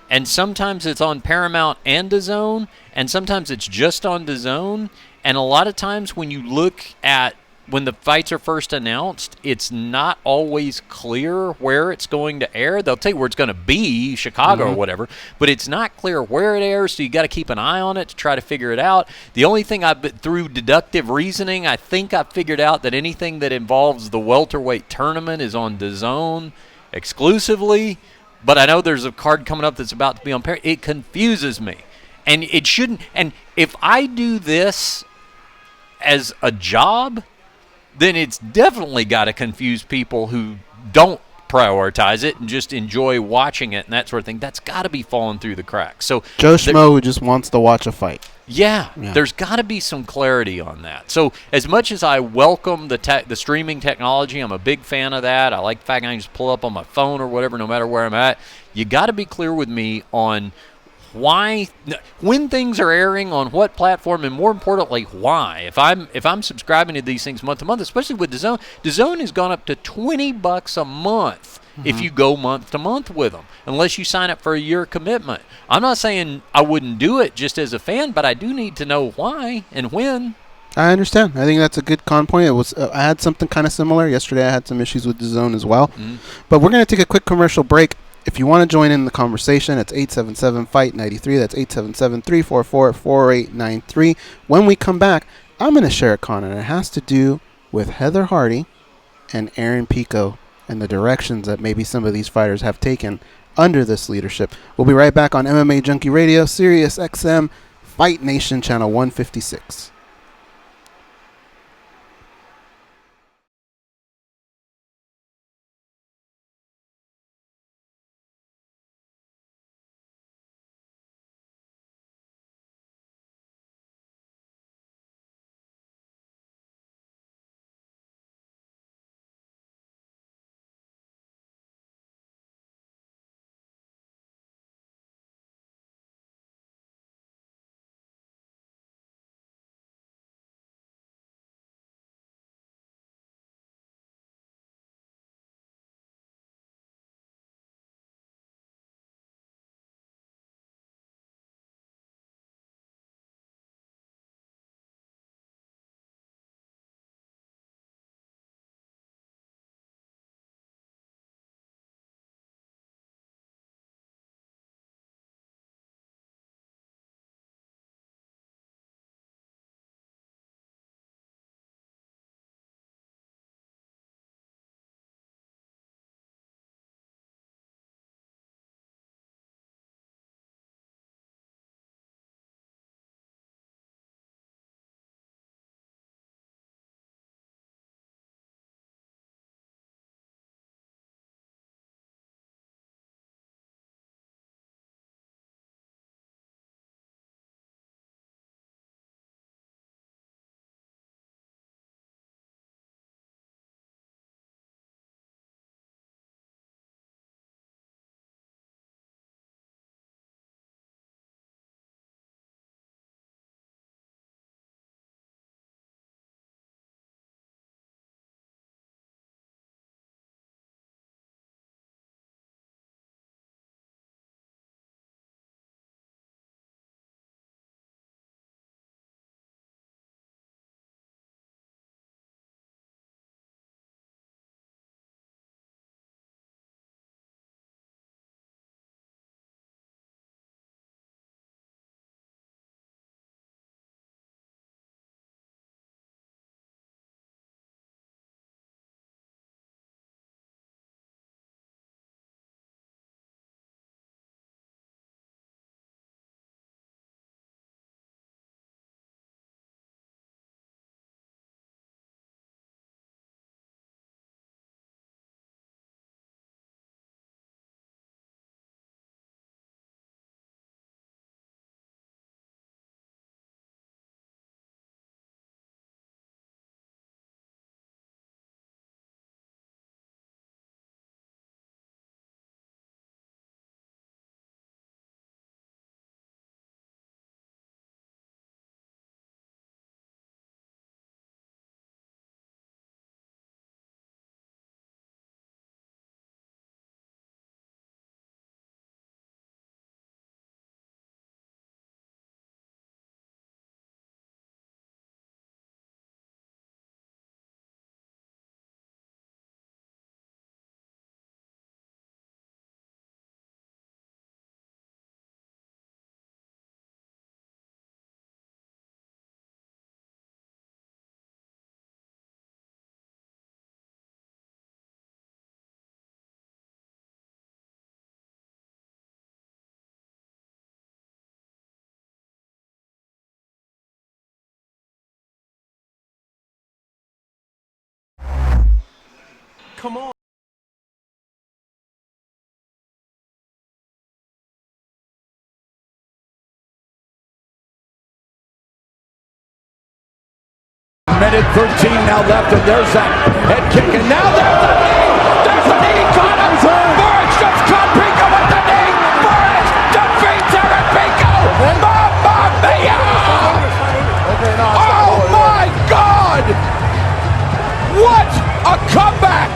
and sometimes it's on Paramount and DAZN, and sometimes it's just on DAZN. And a lot of times when you look at when the fights are first announced, it's not always clear where it's going to air. They'll tell you where it's going to be, Chicago or whatever, but it's not clear where it airs, so you got to keep an eye on it to try to figure it out. The only thing through deductive reasoning, I think I figured out that anything that involves the welterweight tournament is on DAZN exclusively, but I know there's a card coming up that's about to be on Paramount. It confuses me, and it shouldn't. And if I do this as a job, then it's definitely got to confuse people who don't prioritize it and just enjoy watching it and that sort of thing. That's got to be falling through the cracks. So Joe Schmo who just wants to watch a fight. Yeah, there's got to be some clarity on that. So as much as I welcome the streaming technology, I'm a big fan of that. I like the fact I can just pull up on my phone or whatever, no matter where I'm at. You got to be clear with me on when things are airing on what platform, and more importantly, why. If I'm subscribing to these things month to month, especially with DAZN has gone up to $20 a month if you go month to month with them, unless you sign up for a year commitment. I'm not saying I wouldn't do it just as a fan, but I do need to know why and when. I understand. I think that's a good con point. It was I had something kind of similar yesterday. I had some issues with DAZN as well, but we're going to take a quick commercial break. If you want to join in the conversation, it's 877-FIGHT-93. That's 877-344-4893. When we come back, I'm going to share a con, and it has to do with Heather Hardy and Aaron Pico and the directions that maybe some of these fighters have taken under this leadership. We'll be right back on MMA Junkie Radio, Sirius XM, Fight Nation, Channel 156. Come on. Minute 13 now left, and there's that head kick, and now there's the knee! There's the knee! Caught him! Burridge just caught Pico with the knee! Burridge defeats Aaron Pico! Mamma mia! Oh my God! What a comeback!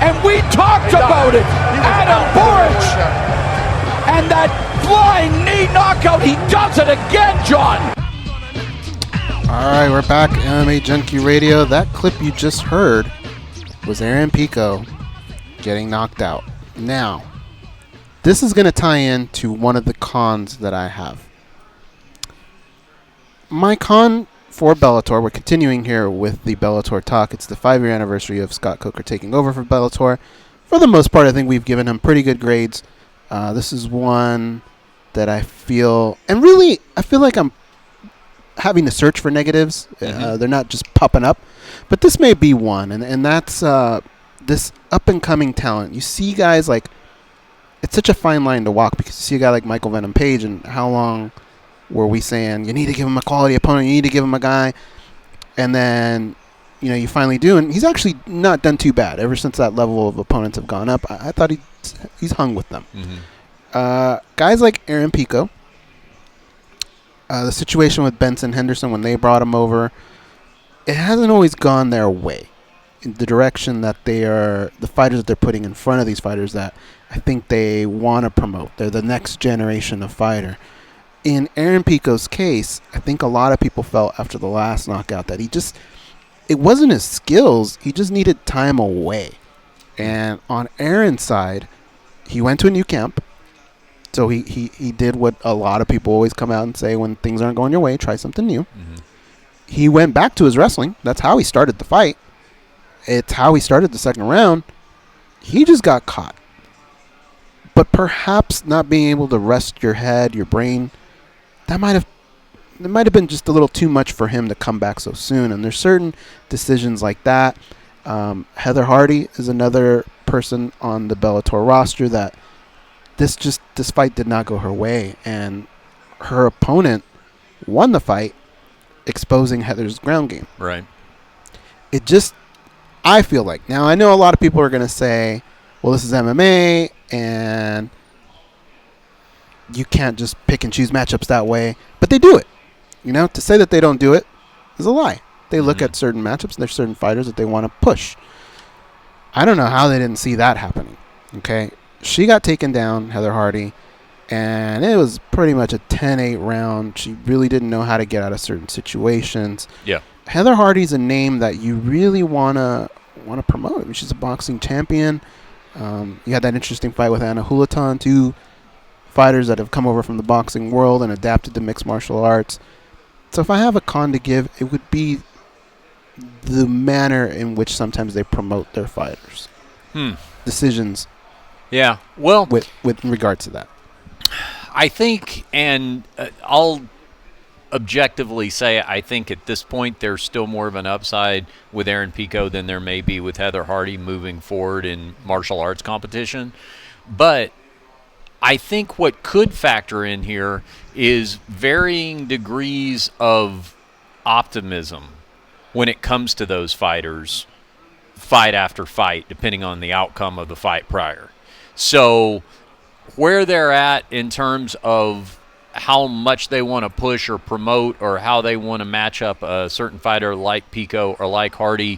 And we talked about it! Adam Burridge! And that flying knee knockout, he does it again, John! All right, we're back. MMA Junkie Radio. That clip you just heard was Aaron Pico getting knocked out. Now, this is going to tie in to one of the cons that I have. My con for Bellator, we're continuing here with the Bellator talk. It's the 5-year anniversary of Scott Coker taking over for Bellator. For the most part, I think we've given him pretty good grades. This is one that I feel, and really, I feel like I'm having to search for negatives. They're not just popping up, but this may be one, and that's this up-and-coming talent. You see guys like, it's such a fine line to walk, because you see a guy like Michael Venom Page, and how long were we saying, you need to give him a quality opponent, you need to give him a guy, and then, you finally do, and he's actually not done too bad. Ever since that level of opponents have gone up, I thought he's hung with them. Guys like Aaron Pico, the situation with Benson Henderson when they brought him over, it hasn't always gone their way. In the direction that the fighters that they're putting in front of these fighters that I think they want to promote. They're the next generation of fighter. In Aaron Pico's case, I think a lot of people felt after the last knockout that it wasn't his skills, he just needed time away. And on Aaron's side, he went to a new camp. So he did what a lot of people always come out and say when things aren't going your way, try something new. He went back to his wrestling. That's how he started the fight. It's how he started the second round. He just got caught. But perhaps not being able to rest your head, your brain, that might have been just a little too much for him to come back so soon. And there's certain decisions like that. Heather Hardy is another person on the Bellator roster that this fight did not go her way, and her opponent won the fight, exposing Heather's ground game. Right. I feel like, now I know a lot of people are going to say, well, this is MMA, and you can't just pick and choose matchups that way, but they do it. To say that they don't do it is a lie. They look at certain matchups, and there's certain fighters that they want to push. I don't know how they didn't see that happening. Okay. She got taken down, Heather Hardy, and it was pretty much a 10-8 round. She really didn't know how to get out of certain situations. Yeah. Heather Hardy's a name that you really want to promote. I mean, she's a boxing champion. You had that interesting fight with Anna Hulatan, two fighters that have come over from the boxing world and adapted to mixed martial arts. So if I have a con to give, it would be the manner in which sometimes they promote their fighters. Decisions. Yeah, well, with regards to that, I think, and I'll objectively say, I think at this point there's still more of an upside with Aaron Pico than there may be with Heather Hardy moving forward in martial arts competition. But I think what could factor in here is varying degrees of optimism when it comes to those fighters, fight after fight, depending on the outcome of the fight prior. So where they're at in terms of how much they want to push or promote or how they want to match up a certain fighter like Pico or like Hardy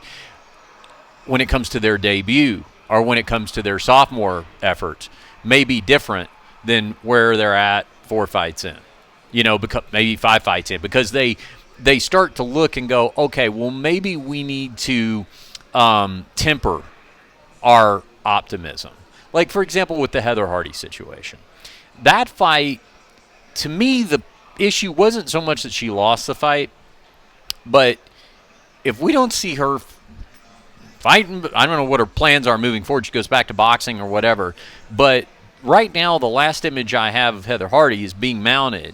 when it comes to their debut or when it comes to their sophomore efforts may be different than where they're at 4 fights in, because maybe 5 fights in, because they start to look and go, okay, well, maybe we need to temper our optimism. Like, for example, with the Heather Hardy situation. That fight, to me, the issue wasn't so much that she lost the fight, but if we don't see her fighting, I don't know what her plans are moving forward. She goes back to boxing or whatever. But right now, the last image I have of Heather Hardy is being mounted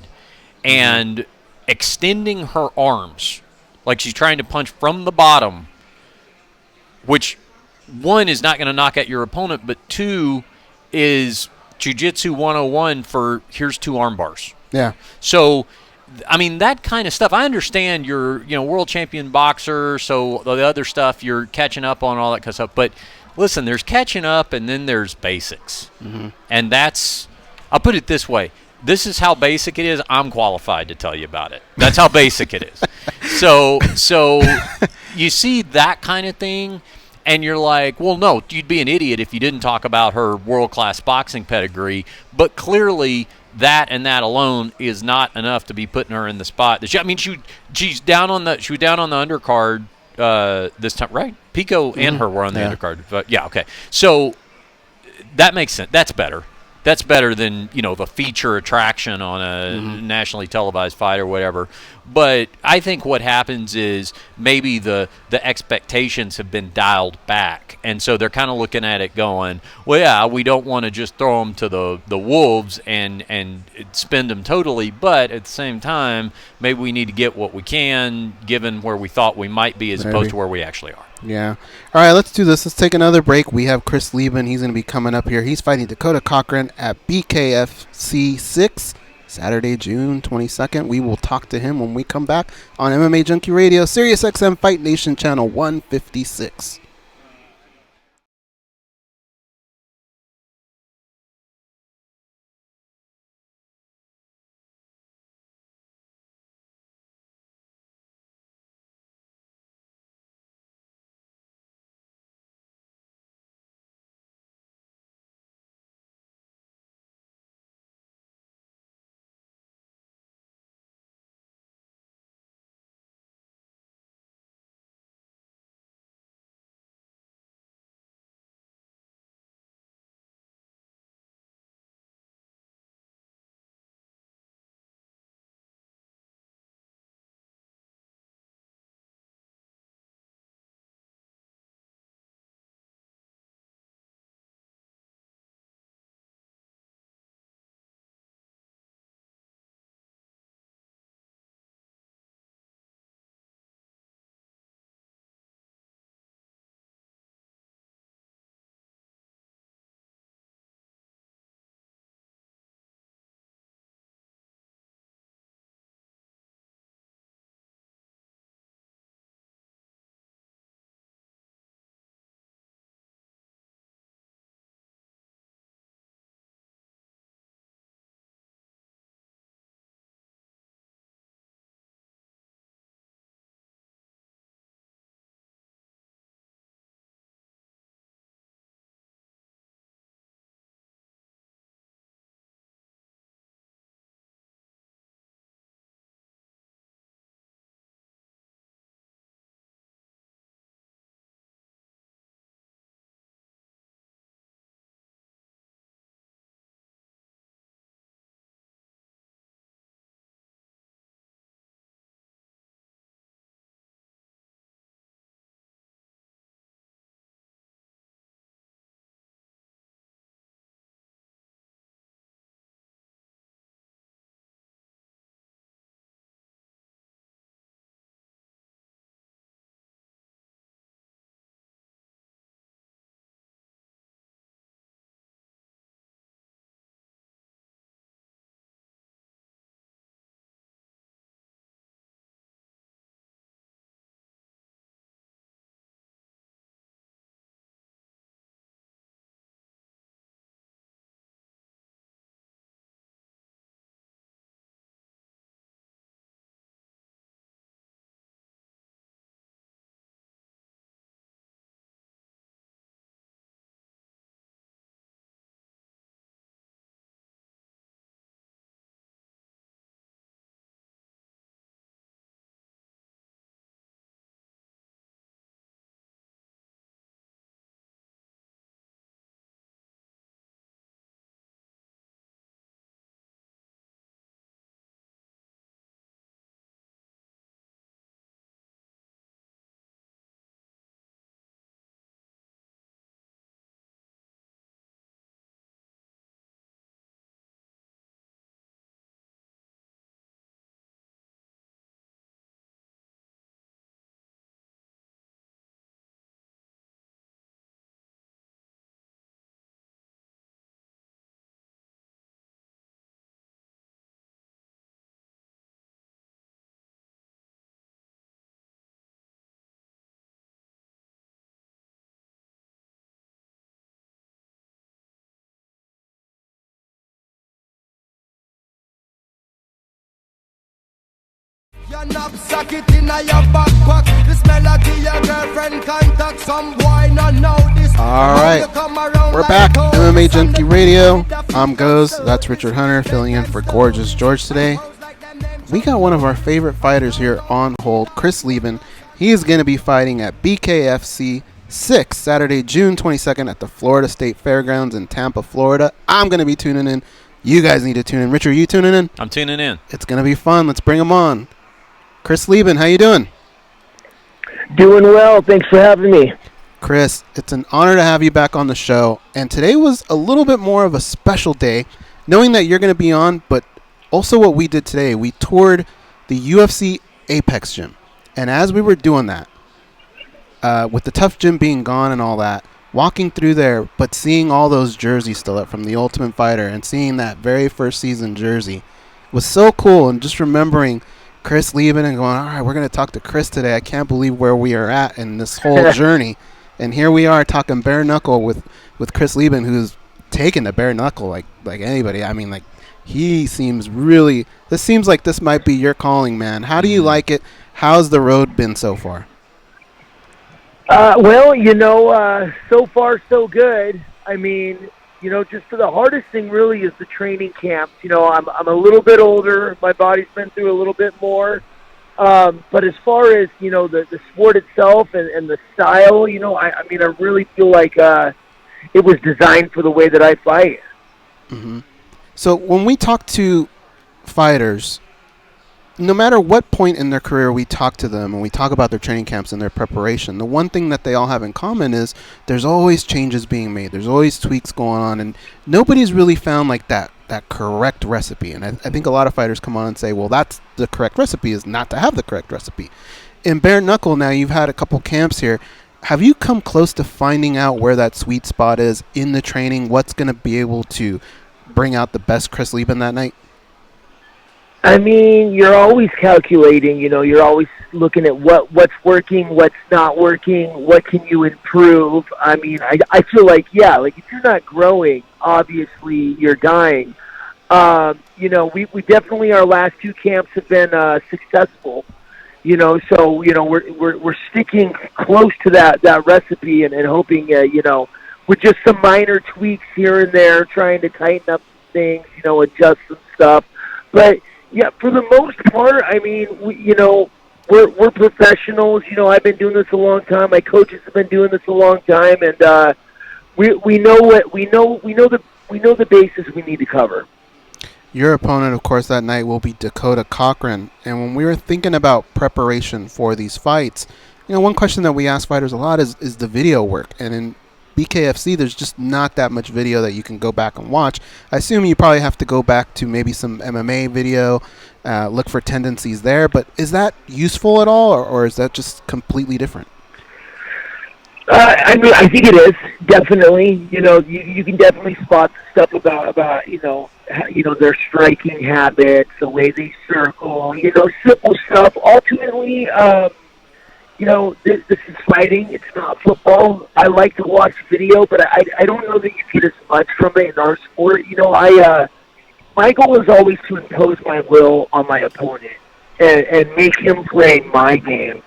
and extending her arms like she's trying to punch from the bottom, which one is not going to knock out your opponent, but two is jiu-jitsu 101 for here's 2 arm bars. Yeah. So, I mean, that kind of stuff. I understand you're, world champion boxer, so the other stuff you're catching up on, all that kind of stuff. But listen, there's catching up, and then there's basics, and I'll put it this way. This is how basic it is. I'm qualified to tell you about it. That's how basic it is. So you see that kind of thing, and you're like, well, no, you'd be an idiot if you didn't talk about her world-class boxing pedigree. But clearly, that and that alone is not enough to be putting her in the spot. She's down on the undercard this time, right? Pico and her were on the undercard. But yeah, okay. So that makes sense. That's better. That's better than, the feature attraction on a nationally televised fight or whatever. But I think what happens is maybe the expectations have been dialed back. And so they're kind of looking at it going, well, yeah, we don't want to just throw them to the wolves and spend them totally. But at the same time, maybe we need to get what we can given where we thought we might be as opposed to where we actually are. Yeah. All right, let's do this. Let's take another break. We have Chris Leben. He's going to be coming up here. He's fighting Dakota Cochran at BKFC 6, Saturday, June 22nd. We will talk to him when we come back on MMA Junkie Radio, Sirius XM Fight Nation Channel 156. All right, we're back. MMA Junkie Radio. I'm Goz. That's Richard Hunter filling in for Gorgeous George today. We got one of our favorite fighters here on hold, Chris Leben. He is going to be fighting at BKFC 6, Saturday, June 22nd at the Florida State Fairgrounds in Tampa, Florida. I'm going to be tuning in. You guys need to tune in. Richard, are you tuning in? I'm tuning in. It's going to be fun. Let's bring him on. Chris Leben, how you doing? Doing well. Thanks for having me. Chris, it's an honor to have you back on the show. And today was a little bit more of a special day, knowing that you're going to be on, but also what we did today. We toured the UFC Apex gym. And as we were doing that, with the Tough Gym being gone and all that, walking through there, but seeing all those jerseys still up from the Ultimate Fighter and seeing that very first season jersey was so cool. And just remembering Chris Leben and going, all right, we're going to talk to Chris today. I can't believe where we are at in this whole journey. And here we are talking bare knuckle with Chris Leben, who's taken the bare knuckle like anybody. I mean, like, he seems really, this seems like this might be your calling, man. How do you like it? How's the road been so far? Well, so far so good. I mean, just the hardest thing really is the training camps. I'm a little bit older. My body's been through a little bit more. But as far as, the sport itself and the style, I really feel like it was designed for the way that I fight. Mm-hmm. So when we talk to fighters, no matter what point in their career we talk to them and we talk about their training camps and their preparation, the one thing that they all have in common is there's always changes being made. There's always tweaks going on, and nobody's really found like that correct recipe. And I think a lot of fighters come on and say, well, that's the correct recipe is not to have the correct recipe. In bare knuckle now, you've had a couple camps here. Have you come close to finding out where that sweet spot is in the training? What's going to be able to bring out the best Chris Leben that night? I mean, you're always calculating, you're always looking at what's working, what's not working, what can you improve. I mean, I feel like, if you're not growing, obviously you're dying. We definitely, our last two camps have been successful, so, we're sticking close to that recipe and hoping, with just some minor tweaks here and there, trying to tighten up some things, adjust some stuff. But, yeah, for the most part, I mean, we're professionals. I've been doing this a long time. My coaches have been doing this a long time, and we know the bases we need to cover. Your opponent, of course, that night will be Dakota Cochran. And when we were thinking about preparation for these fights, one question that we ask fighters a lot is the video work. And in BKFC, there's just not that much video that you can go back and watch. I assume you probably have to go back to maybe some MMA video, look for tendencies there. But is that useful at all, or is that just completely different? I think it is, definitely. You can definitely spot stuff about their striking habits, the way they circle, simple stuff. Ultimately, this is fighting. It's not football. I like to watch video, but I don't know that you get as much from it in our sport. My goal is always to impose my will on my opponent and make him play my game.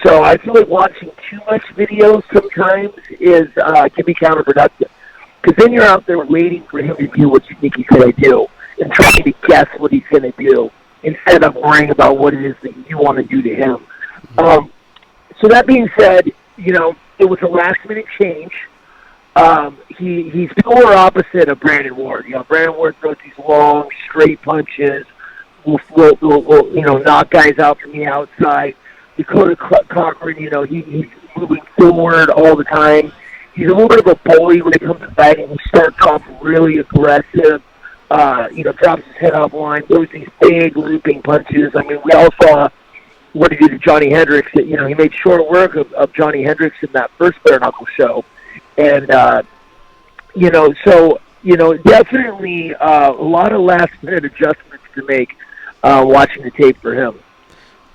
So I feel like watching too much video sometimes can be counterproductive. Because then you're out there waiting for him to do what you think he's going to do and trying to guess what he's going to do instead of worrying about what it is that you want to do to him. So that being said, it was a last-minute change. He's polar opposite of Brandon Ward. Brandon Ward throws these long, straight punches, will knock guys out from the outside. Dakota Cochran, he's moving forward all the time. He's a little bit of a bully when it comes to fighting. He starts off really aggressive, drops his head offline, throws these big looping punches. I mean, we all saw what he did to Johnny Hendricks. That, he made short work of Johnny Hendricks in that first bare knuckle show. And, definitely a lot of last-minute adjustments to make watching the tape for him.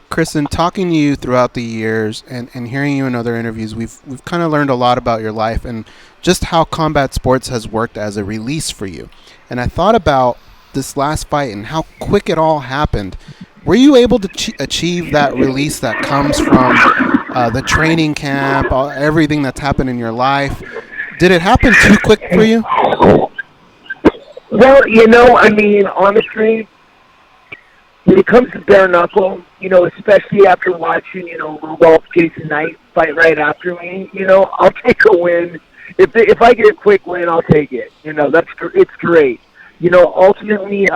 Chris, in talking to you throughout the years and hearing you in other interviews, we've kind of learned a lot about your life and just how combat sports has worked as a release for you. And I thought about this last fight and how quick it all happened. Were you able to achieve that release that comes from the training camp, everything that's happened in your life? Did it happen too quick for you? Well, I mean, honestly, when it comes to bare knuckle, especially after watching, Rudolph Jason Knight fight right after me, I'll take a win. If I get a quick win, I'll take it. It's great. Ultimately,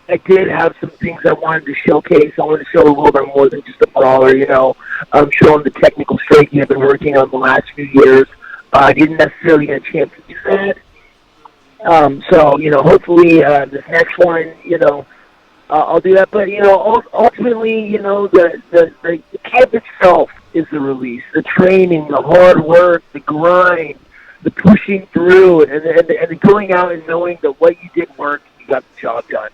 I did have some things I wanted to showcase. I wanted to show a little bit more than just a brawler, showing the technical striking I've been working on the last few years. I didn't necessarily get a chance to do that. So, hopefully this next one, I'll do that. But, ultimately, the camp itself is the release. The training, the hard work, the grind, the pushing through, and the going out and knowing that what you did work, you got the job done.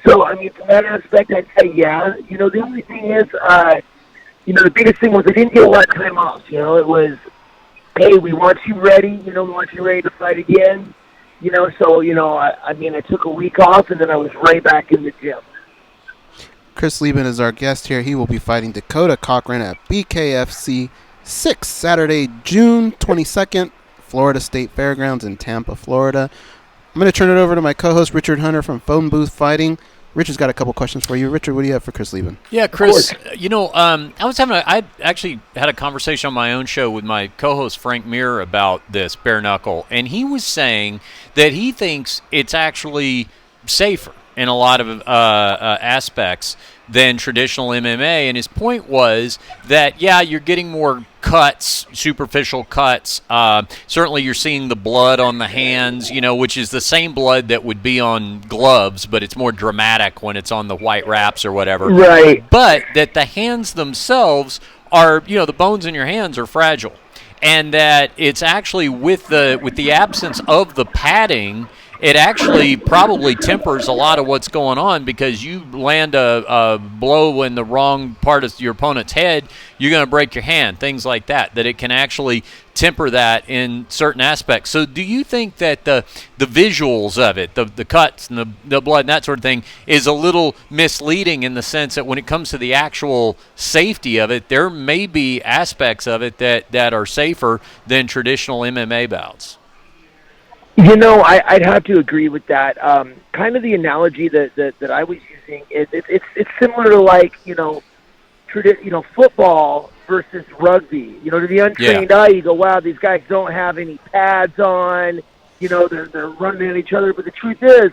So, I mean, from that aspect, I'd say, yeah. The only thing is, the biggest thing was I didn't get a lot of time off. It was, hey, we want you ready. We want you ready to fight again. So, I took a week off, and then I was right back in the gym. Chris Leben is our guest here. He will be fighting Dakota Cochran at BKFC 6, Saturday, June 22nd, Florida State Fairgrounds in Tampa, Florida. I'm going to turn it over to my co-host, Richard Hunter from Phone Booth Fighting. Richard's got a couple questions for you. Richard, what do you have for Chris Leben? Yeah, Chris, I actually had a conversation on my own show with my co-host Frank Mir about this bare knuckle, and he was saying that he thinks it's actually safer in a lot of aspects than traditional MMA, and his point was that, yeah, you're getting more cuts, superficial cuts. Certainly you're seeing the blood on the hands, which is the same blood that would be on gloves, but it's more dramatic when it's on the white wraps or whatever. Right. But that the hands themselves are, the bones in your hands are fragile. And that it's actually with the absence of the padding, it actually probably tempers a lot of what's going on, because you land a blow in the wrong part of your opponent's head, you're going to break your hand, things like that it can actually temper that in certain aspects. So do you think that the visuals of it, the cuts and the blood and that sort of thing, is a little misleading in the sense that when it comes to the actual safety of it, there may be aspects of it that are safer than traditional MMA bouts? I'd have to agree with that. Kind of the analogy that I was using is it's similar to like football versus rugby. To the untrained eye, you go, wow, these guys don't have any pads on. They're running at each other. But the truth is,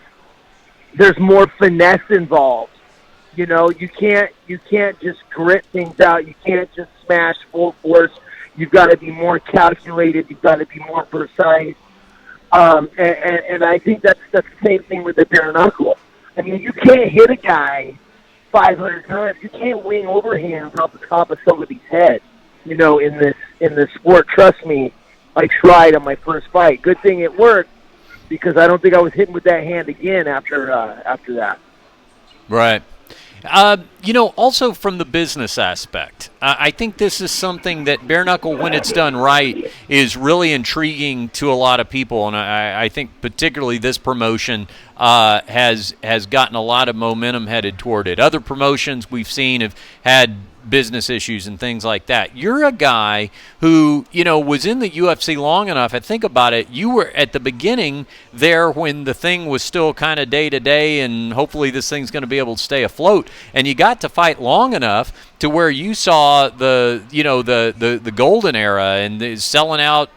there's more finesse involved. You can't just grit things out. You can't just smash full force. You've got to be more calculated. You've got to be more precise. And I think that's the same thing with the bare knuckle. I mean, you can't hit a guy 500 times. You can't wing overhands off the top of somebody's head. In this sport, trust me, I tried on my first fight. Good thing it worked, because I don't think I was hitting with that hand again after that. Right. Also from the business aspect, I think this is something that bare knuckle, when it's done right, is really intriguing to a lot of people, and I think particularly this promotion has gotten a lot of momentum headed toward it. Other promotions we've seen have had business issues and things like that. You're a guy who, was in the UFC long enough. I think about it, you were at the beginning there when the thing was still kind of day to day, and hopefully this thing's going to be able to stay afloat. And you got to fight long enough to where you saw the golden era and selling out,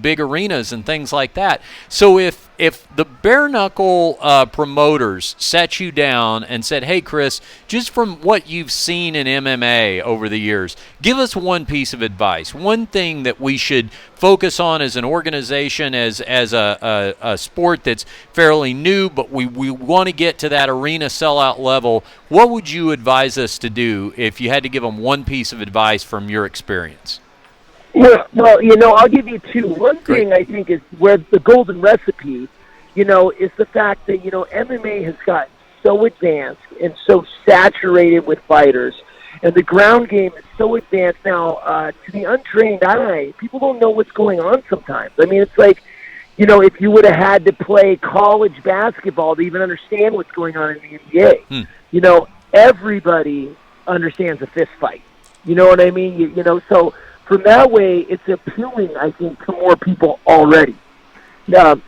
big arenas and things like that. So if the bare knuckle promoters sat you down and said, hey, Chris, just from what you've seen in MMA over the years, give us one piece of advice, one thing that we should focus on as an organization, as a sport that's fairly new, but we want to get to that arena sellout level, what would you advise us to do if you had to give them one piece of advice from your experience? Well, I'll give you two. One thing I think is where the golden recipe, is the fact that, MMA has gotten so advanced and so saturated with fighters, and the ground game is so advanced now, to the untrained eye, people don't know what's going on sometimes. I mean, it's like, if you would have had to play college basketball to even understand what's going on in the NBA, everybody understands a fist fight. You know what I mean? You know, so from that way, it's appealing, I think, to more people already. Now,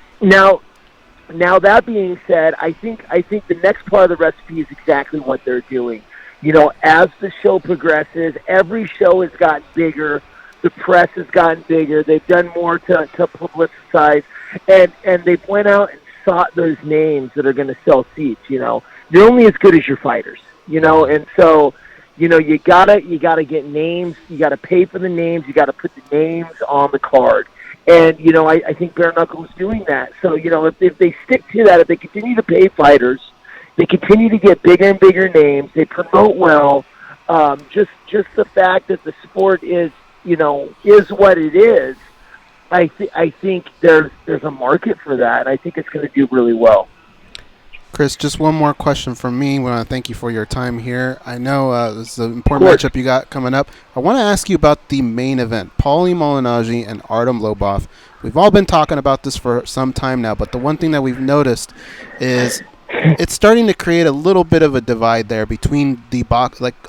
that being said, I think the next part of the recipe is exactly what they're doing. You know, as the show progresses, every show has gotten bigger. The press has gotten bigger. They've done more to publicize, and they've went out and sought those names that are going to sell seats. You know, you're only as good as your fighters. You know, and so, you know, you gotta get names. You gotta pay for the names. You gotta put the names on the card. And, you know, I think Bare Knuckle is doing that. So, you know, if they stick to that, if they continue to pay fighters, they continue to get bigger and bigger names, they promote well, just the fact that the sport is, you know, is what it is, I think there's a market for that, and I think it's going to do really well. Chris, just one more question from me. I want to thank you for your time here. I know this is an important matchup you got coming up. I want to ask you about the main event, Paulie Malignaggi and Artem Lobov. We've all been talking about this for some time now, but the one thing that we've noticed is it's starting to create a little bit of a divide there between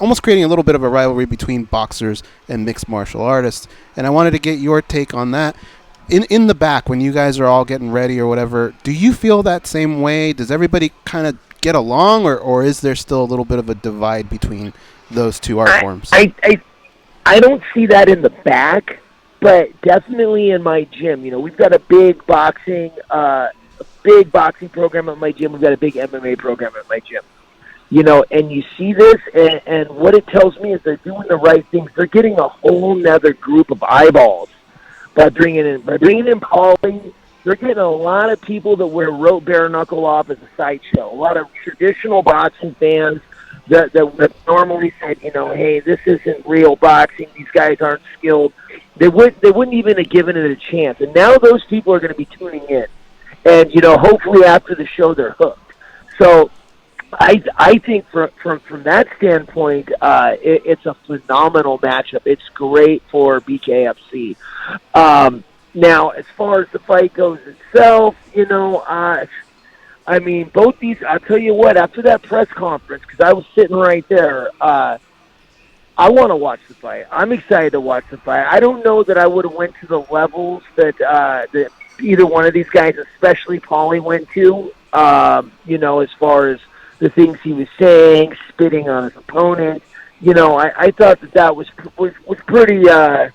almost creating a little bit of a rivalry between boxers and mixed martial artists. And I wanted to get your take on that. In the back, when you guys are all getting ready or whatever, do you feel that same way? Does everybody kind of get along, or is there still a little bit of a divide between those two art forms? I don't see that in the back, but definitely in my gym. You know, we've got a big boxing program at my gym. We've got a big MMA program at my gym. You know, and you see this, and what it tells me is they're doing the right things. They're getting a whole nother group of eyeballs. By bringing in Paulie, they're getting a lot of people that wrote Bare Knuckle off as a sideshow. A lot of traditional boxing fans that normally said, you know, hey, this isn't real boxing. These guys aren't skilled. They wouldn't even have given it a chance. And now those people are going to be tuning in, and you know, hopefully after the show they're hooked. So I think from that standpoint, it's a phenomenal matchup. It's great for BKFC. Now, as far as the fight goes itself, you know, I mean, both these, I'll tell you what, after that press conference, because I was sitting right there, I want to watch the fight. I'm excited to watch the fight. I don't know that I would have went to the levels that either one of these guys, especially Paulie, went to, you know, as far as the things he was saying, spitting on his opponent. You know, I thought that was pretty, a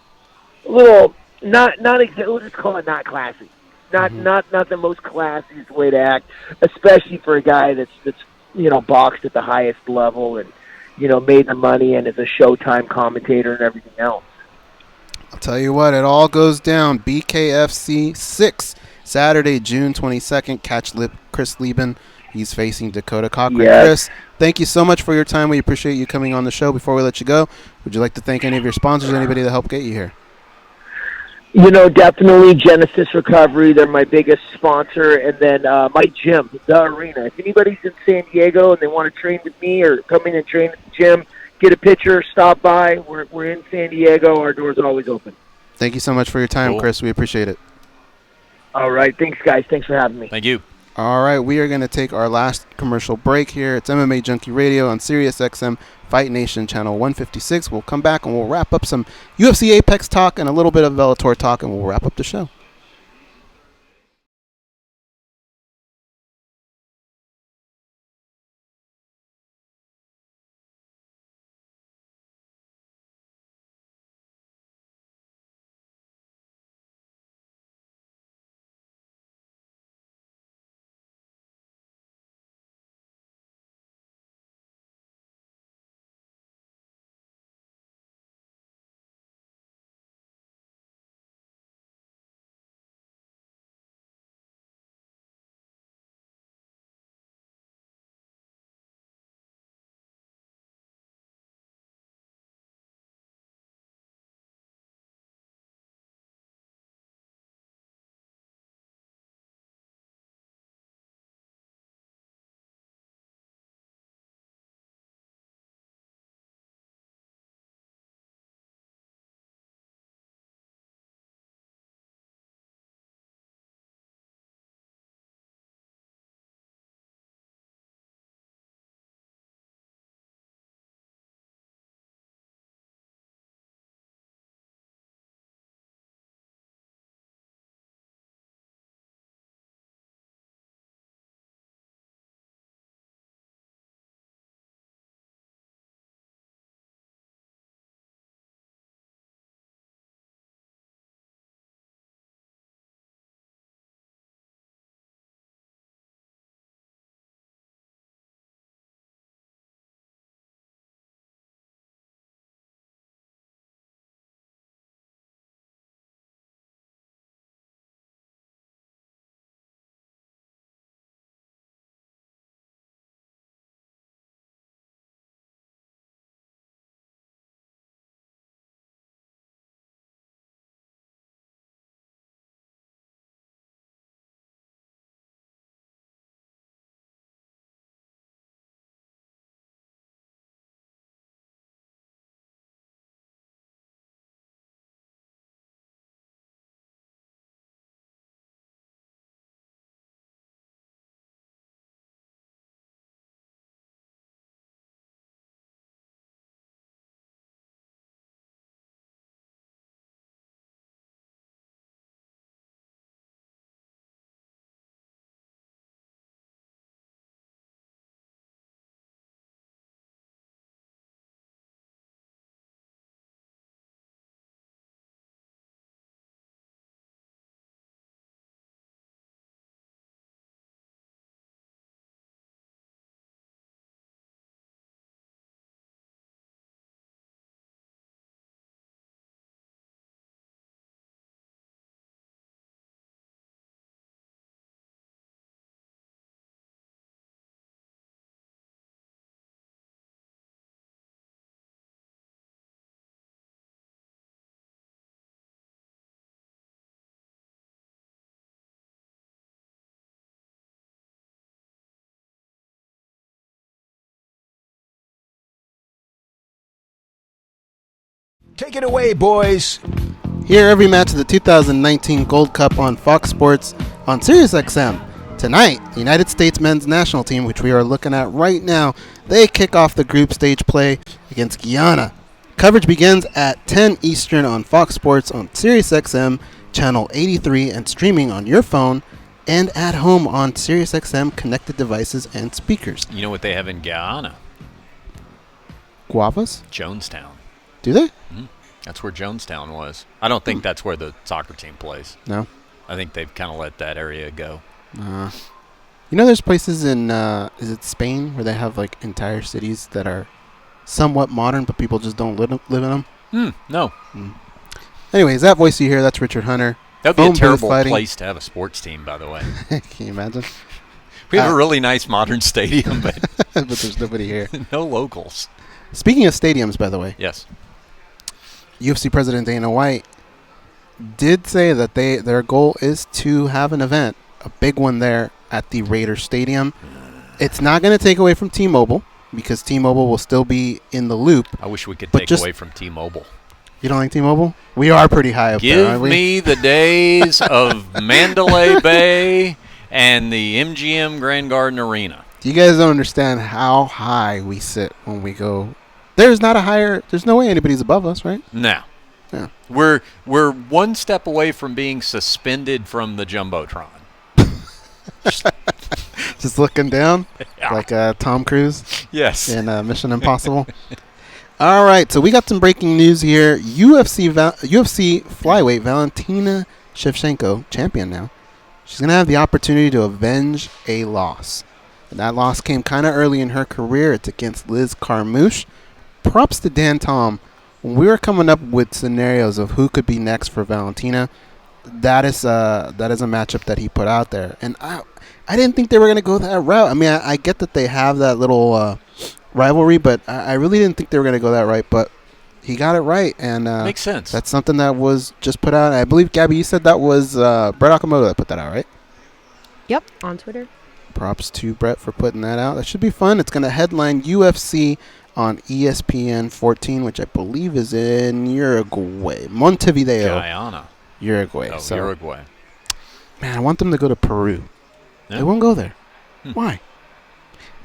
little, not exactly, we'll just call it not classy. Not the most classiest way to act, especially for a guy that's you know, boxed at the highest level and, you know, made the money and is a Showtime commentator and everything else. I'll tell you what, it all goes down. BKFC 6, Saturday, June 22nd. Catch Chris Leben. He's facing Dakota Cochran. Yes. Chris, thank you so much for your time. We appreciate you coming on the show. Before we let you go, would you like to thank any of your sponsors, anybody that helped get you here? You know, definitely Genesis Recovery. They're my biggest sponsor. And then my gym, The Arena. If anybody's in San Diego and they want to train with me or come in and train at the gym, get a picture, stop by. We're in San Diego. Our doors are always open. Thank you so much for your time, Chris. We appreciate it. All right. Thanks, guys. Thanks for having me. Thank you. All right, we are going to take our last commercial break here. It's MMA Junkie Radio on Sirius XM Fight Nation Channel 156. We'll come back and we'll wrap up some UFC Apex talk and a little bit of Bellator talk, and we'll wrap up the show. Take it away, boys. Hear every match of the 2019 Gold Cup on Fox Sports on SiriusXM. Tonight, the United States men's national team, which we are looking at right now, they kick off the group stage play against Guyana. Coverage begins at 10 Eastern on Fox Sports on SiriusXM, channel 83, and streaming on your phone and at home on SiriusXM connected devices and speakers. You know what they have in Guyana? Guavas? Jonestown. Do they? Mm-hmm. That's where Jonestown was. I don't think that's where the soccer team plays. No? I think they've kind of let that area go. You know there's places in, is it Spain, where they have like entire cities that are somewhat modern, but people just don't live in them? No. Anyways, that voice you hear, that's Richard Hunter. That would be a terrible place to have a sports team, by the way. Can you imagine? We have a really nice modern stadium, but but there's nobody here. No locals. Speaking of stadiums, by the way. Yes. UFC President Dana White did say that their goal is to have an event, a big one there at the Raiders Stadium. It's not going to take away from T-Mobile because T-Mobile will still be in the loop. I wish we could take away from T-Mobile. You don't like T-Mobile? We are pretty high up there, aren't we? Give me the days of Mandalay Bay and the MGM Grand Garden Arena. You guys don't understand how high we sit when we go. There's no way anybody's above us, right? No. Yeah. We're one step away from being suspended from the Jumbotron. Just looking down like Tom Cruise. Yes. In Mission Impossible. All right, so we got some breaking news here. UFC flyweight Valentina Shevchenko, champion now. She's going to have the opportunity to avenge a loss. And that loss came kind of early in her career. It's against Liz Carmouche. Props to Dan Tom. When we were coming up with scenarios of who could be next for Valentina, that is a matchup that he put out there. And I didn't think they were going to go that route. I mean, I get that they have that little rivalry, but I really didn't think they were going to go that right. But he got it right. And makes sense. That's something that was just put out. I believe, Gabby, you said that was Brett Okamoto that put that out, right? Yep, on Twitter. Props to Brett for putting that out. That should be fun. It's going to headline UFC on ESPN 14, which I believe is in Uruguay. Montevideo. Guyana. Uruguay. Oh, so, Uruguay. Man, I want them to go to Peru. Yeah. They won't go there. Why?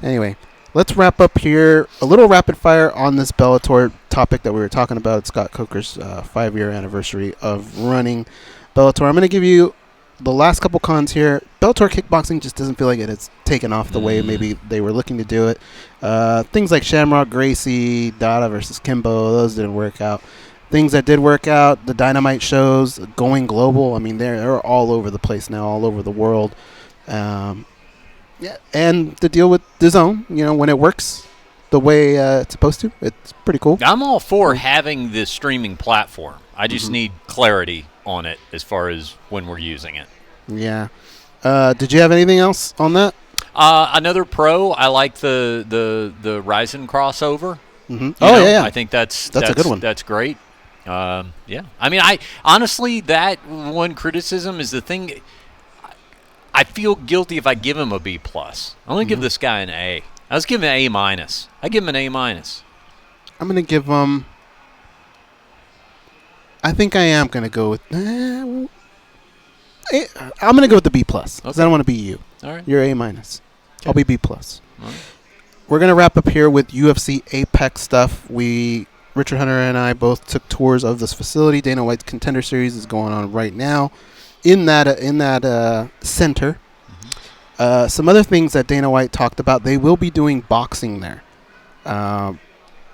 Anyway, let's wrap up here. A little rapid fire on this Bellator topic that we were talking about. It's Scott Coker's 5-year anniversary of running Bellator. I'm going to give you the last couple cons here. Bellator kickboxing just doesn't feel like it has taken off the way maybe they were looking to do it. Things like Shamrock, Gracie, Dada versus Kimbo, those didn't work out. Things that did work out, the Dynamite shows, going global. I mean, they're all over the place now, all over the world. Yeah, and the deal with DAZN, when it works the way it's supposed to, it's pretty cool. I'm all for having this streaming platform. I just need clarity on it as far as when we're using it. Yeah. Did you have anything else on that? Another pro, I like the Ryzen crossover. Mm-hmm. Yeah. I think that's a good one. That's great. Yeah. I mean, I honestly, that one criticism is the thing. I feel guilty if I give him a B+. I'm going to give this guy an A. I was giving him an A-. I give him an A-. I'm going to give him... I think I am going to go with... I'm going to go with the B+. Because I don't want to be you. All right. You're A-. Okay. I'll be B+. All right. We're going to wrap up here with UFC Apex stuff. Richard Hunter and I both took tours of this facility. Dana White's Contender Series is going on right now in that center. Mm-hmm. Some other things that Dana White talked about, they will be doing boxing there.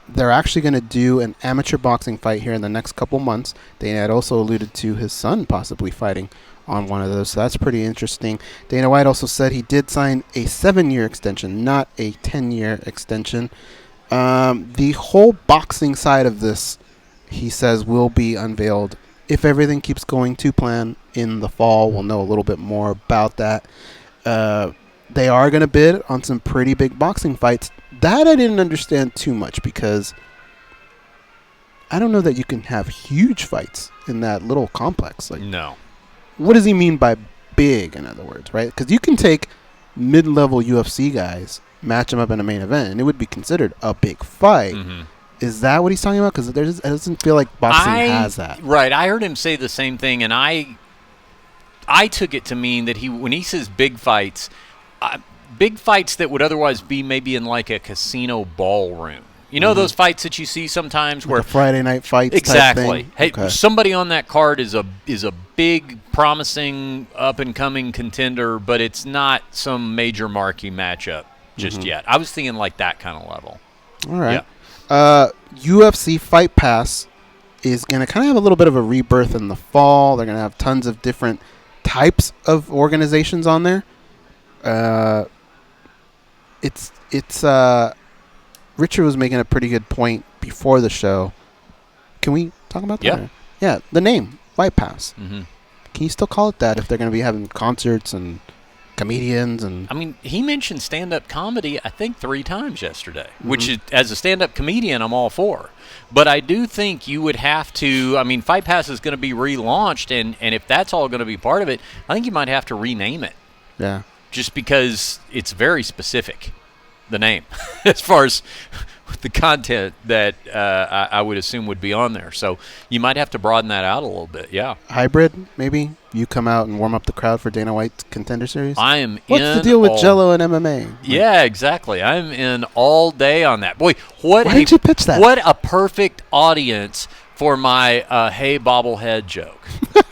They're actually going to do an amateur boxing fight here in the next couple months. Dana had also alluded to his son possibly fighting on one of those, so that's pretty interesting. Dana White also said he did sign a 7-year extension, not a 10-year extension. The whole boxing side of this, he says, will be unveiled if everything keeps going to plan in the fall. We'll know a little bit more about that. They are going to bid on some pretty big boxing fights. That I didn't understand too much because I don't know that you can have huge fights in that little complex. No. What does he mean by big, in other words, right? Because you can take mid-level UFC guys, match them up in a main event, and it would be considered a big fight. Mm-hmm. Is that what he's talking about? Because it doesn't feel like boxing has that. Right. I heard him say the same thing, and I took it to mean that when he says big fights that would otherwise be maybe in like a casino ballroom. You know those fights that you see sometimes where the Friday night fights. Exactly. Type thing? Hey, somebody on that card is a big, promising, up and coming contender, but it's not some major marquee matchup just yet. I was thinking like that kind of level. All right. Yeah. UFC Fight Pass is going to kind of have a little bit of a rebirth in the fall. They're going to have tons of different types of organizations on there. Richard was making a pretty good point before the show. Can we talk about that? Yeah. Yeah, the name, Fight Pass. Mm-hmm. Can you still call it that if they're going to be having concerts and comedians? And I mean, he mentioned stand-up comedy, I think, 3 times yesterday, which is, as a stand-up comedian, I'm all for. But I do think you would have to, I mean, Fight Pass is going to be relaunched, and if that's all going to be part of it, I think you might have to rename it. Yeah. Just because it's very specific, the name, as far as the content that I would assume would be on there. So you might have to broaden that out a little bit, yeah. Hybrid, maybe? You come out and warm up the crowd for Dana White's Contender Series? What's the deal with Jello and MMA? Yeah, exactly. I'm in all day on that. Boy, why did you pitch that? What a perfect audience for my hey bobblehead joke.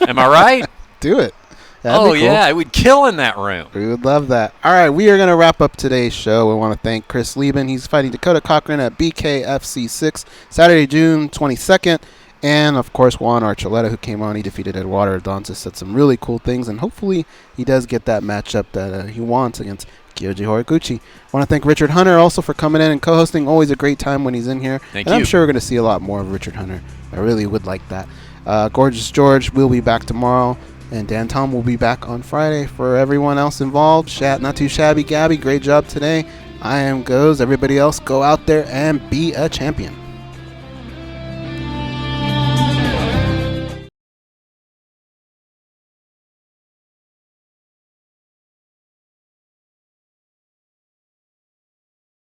Am I right? Do it. That'd be cool. Yeah, it would kill in that room. We would love that. All right, we are going to wrap up today's show. We want to thank Chris Leben. He's fighting Dakota Cochran at BKFC 6, Saturday, June 22nd. And, of course, Juan Archuleta, who came on. He defeated Eduardo Dantas, said some really cool things. And hopefully he does get that matchup that he wants against Kyoji Horiguchi. Want to thank Richard Hunter also for coming in and co-hosting. Always a great time when he's in here. Thank you. I'm sure we're going to see a lot more of Richard Hunter. I really would like that. Gorgeous George will be back tomorrow. And Dan Tom will be back on Friday. For everyone else involved, not too shabby, Gabby. Great job today. I am Goes. Everybody else, go out there and be a champion.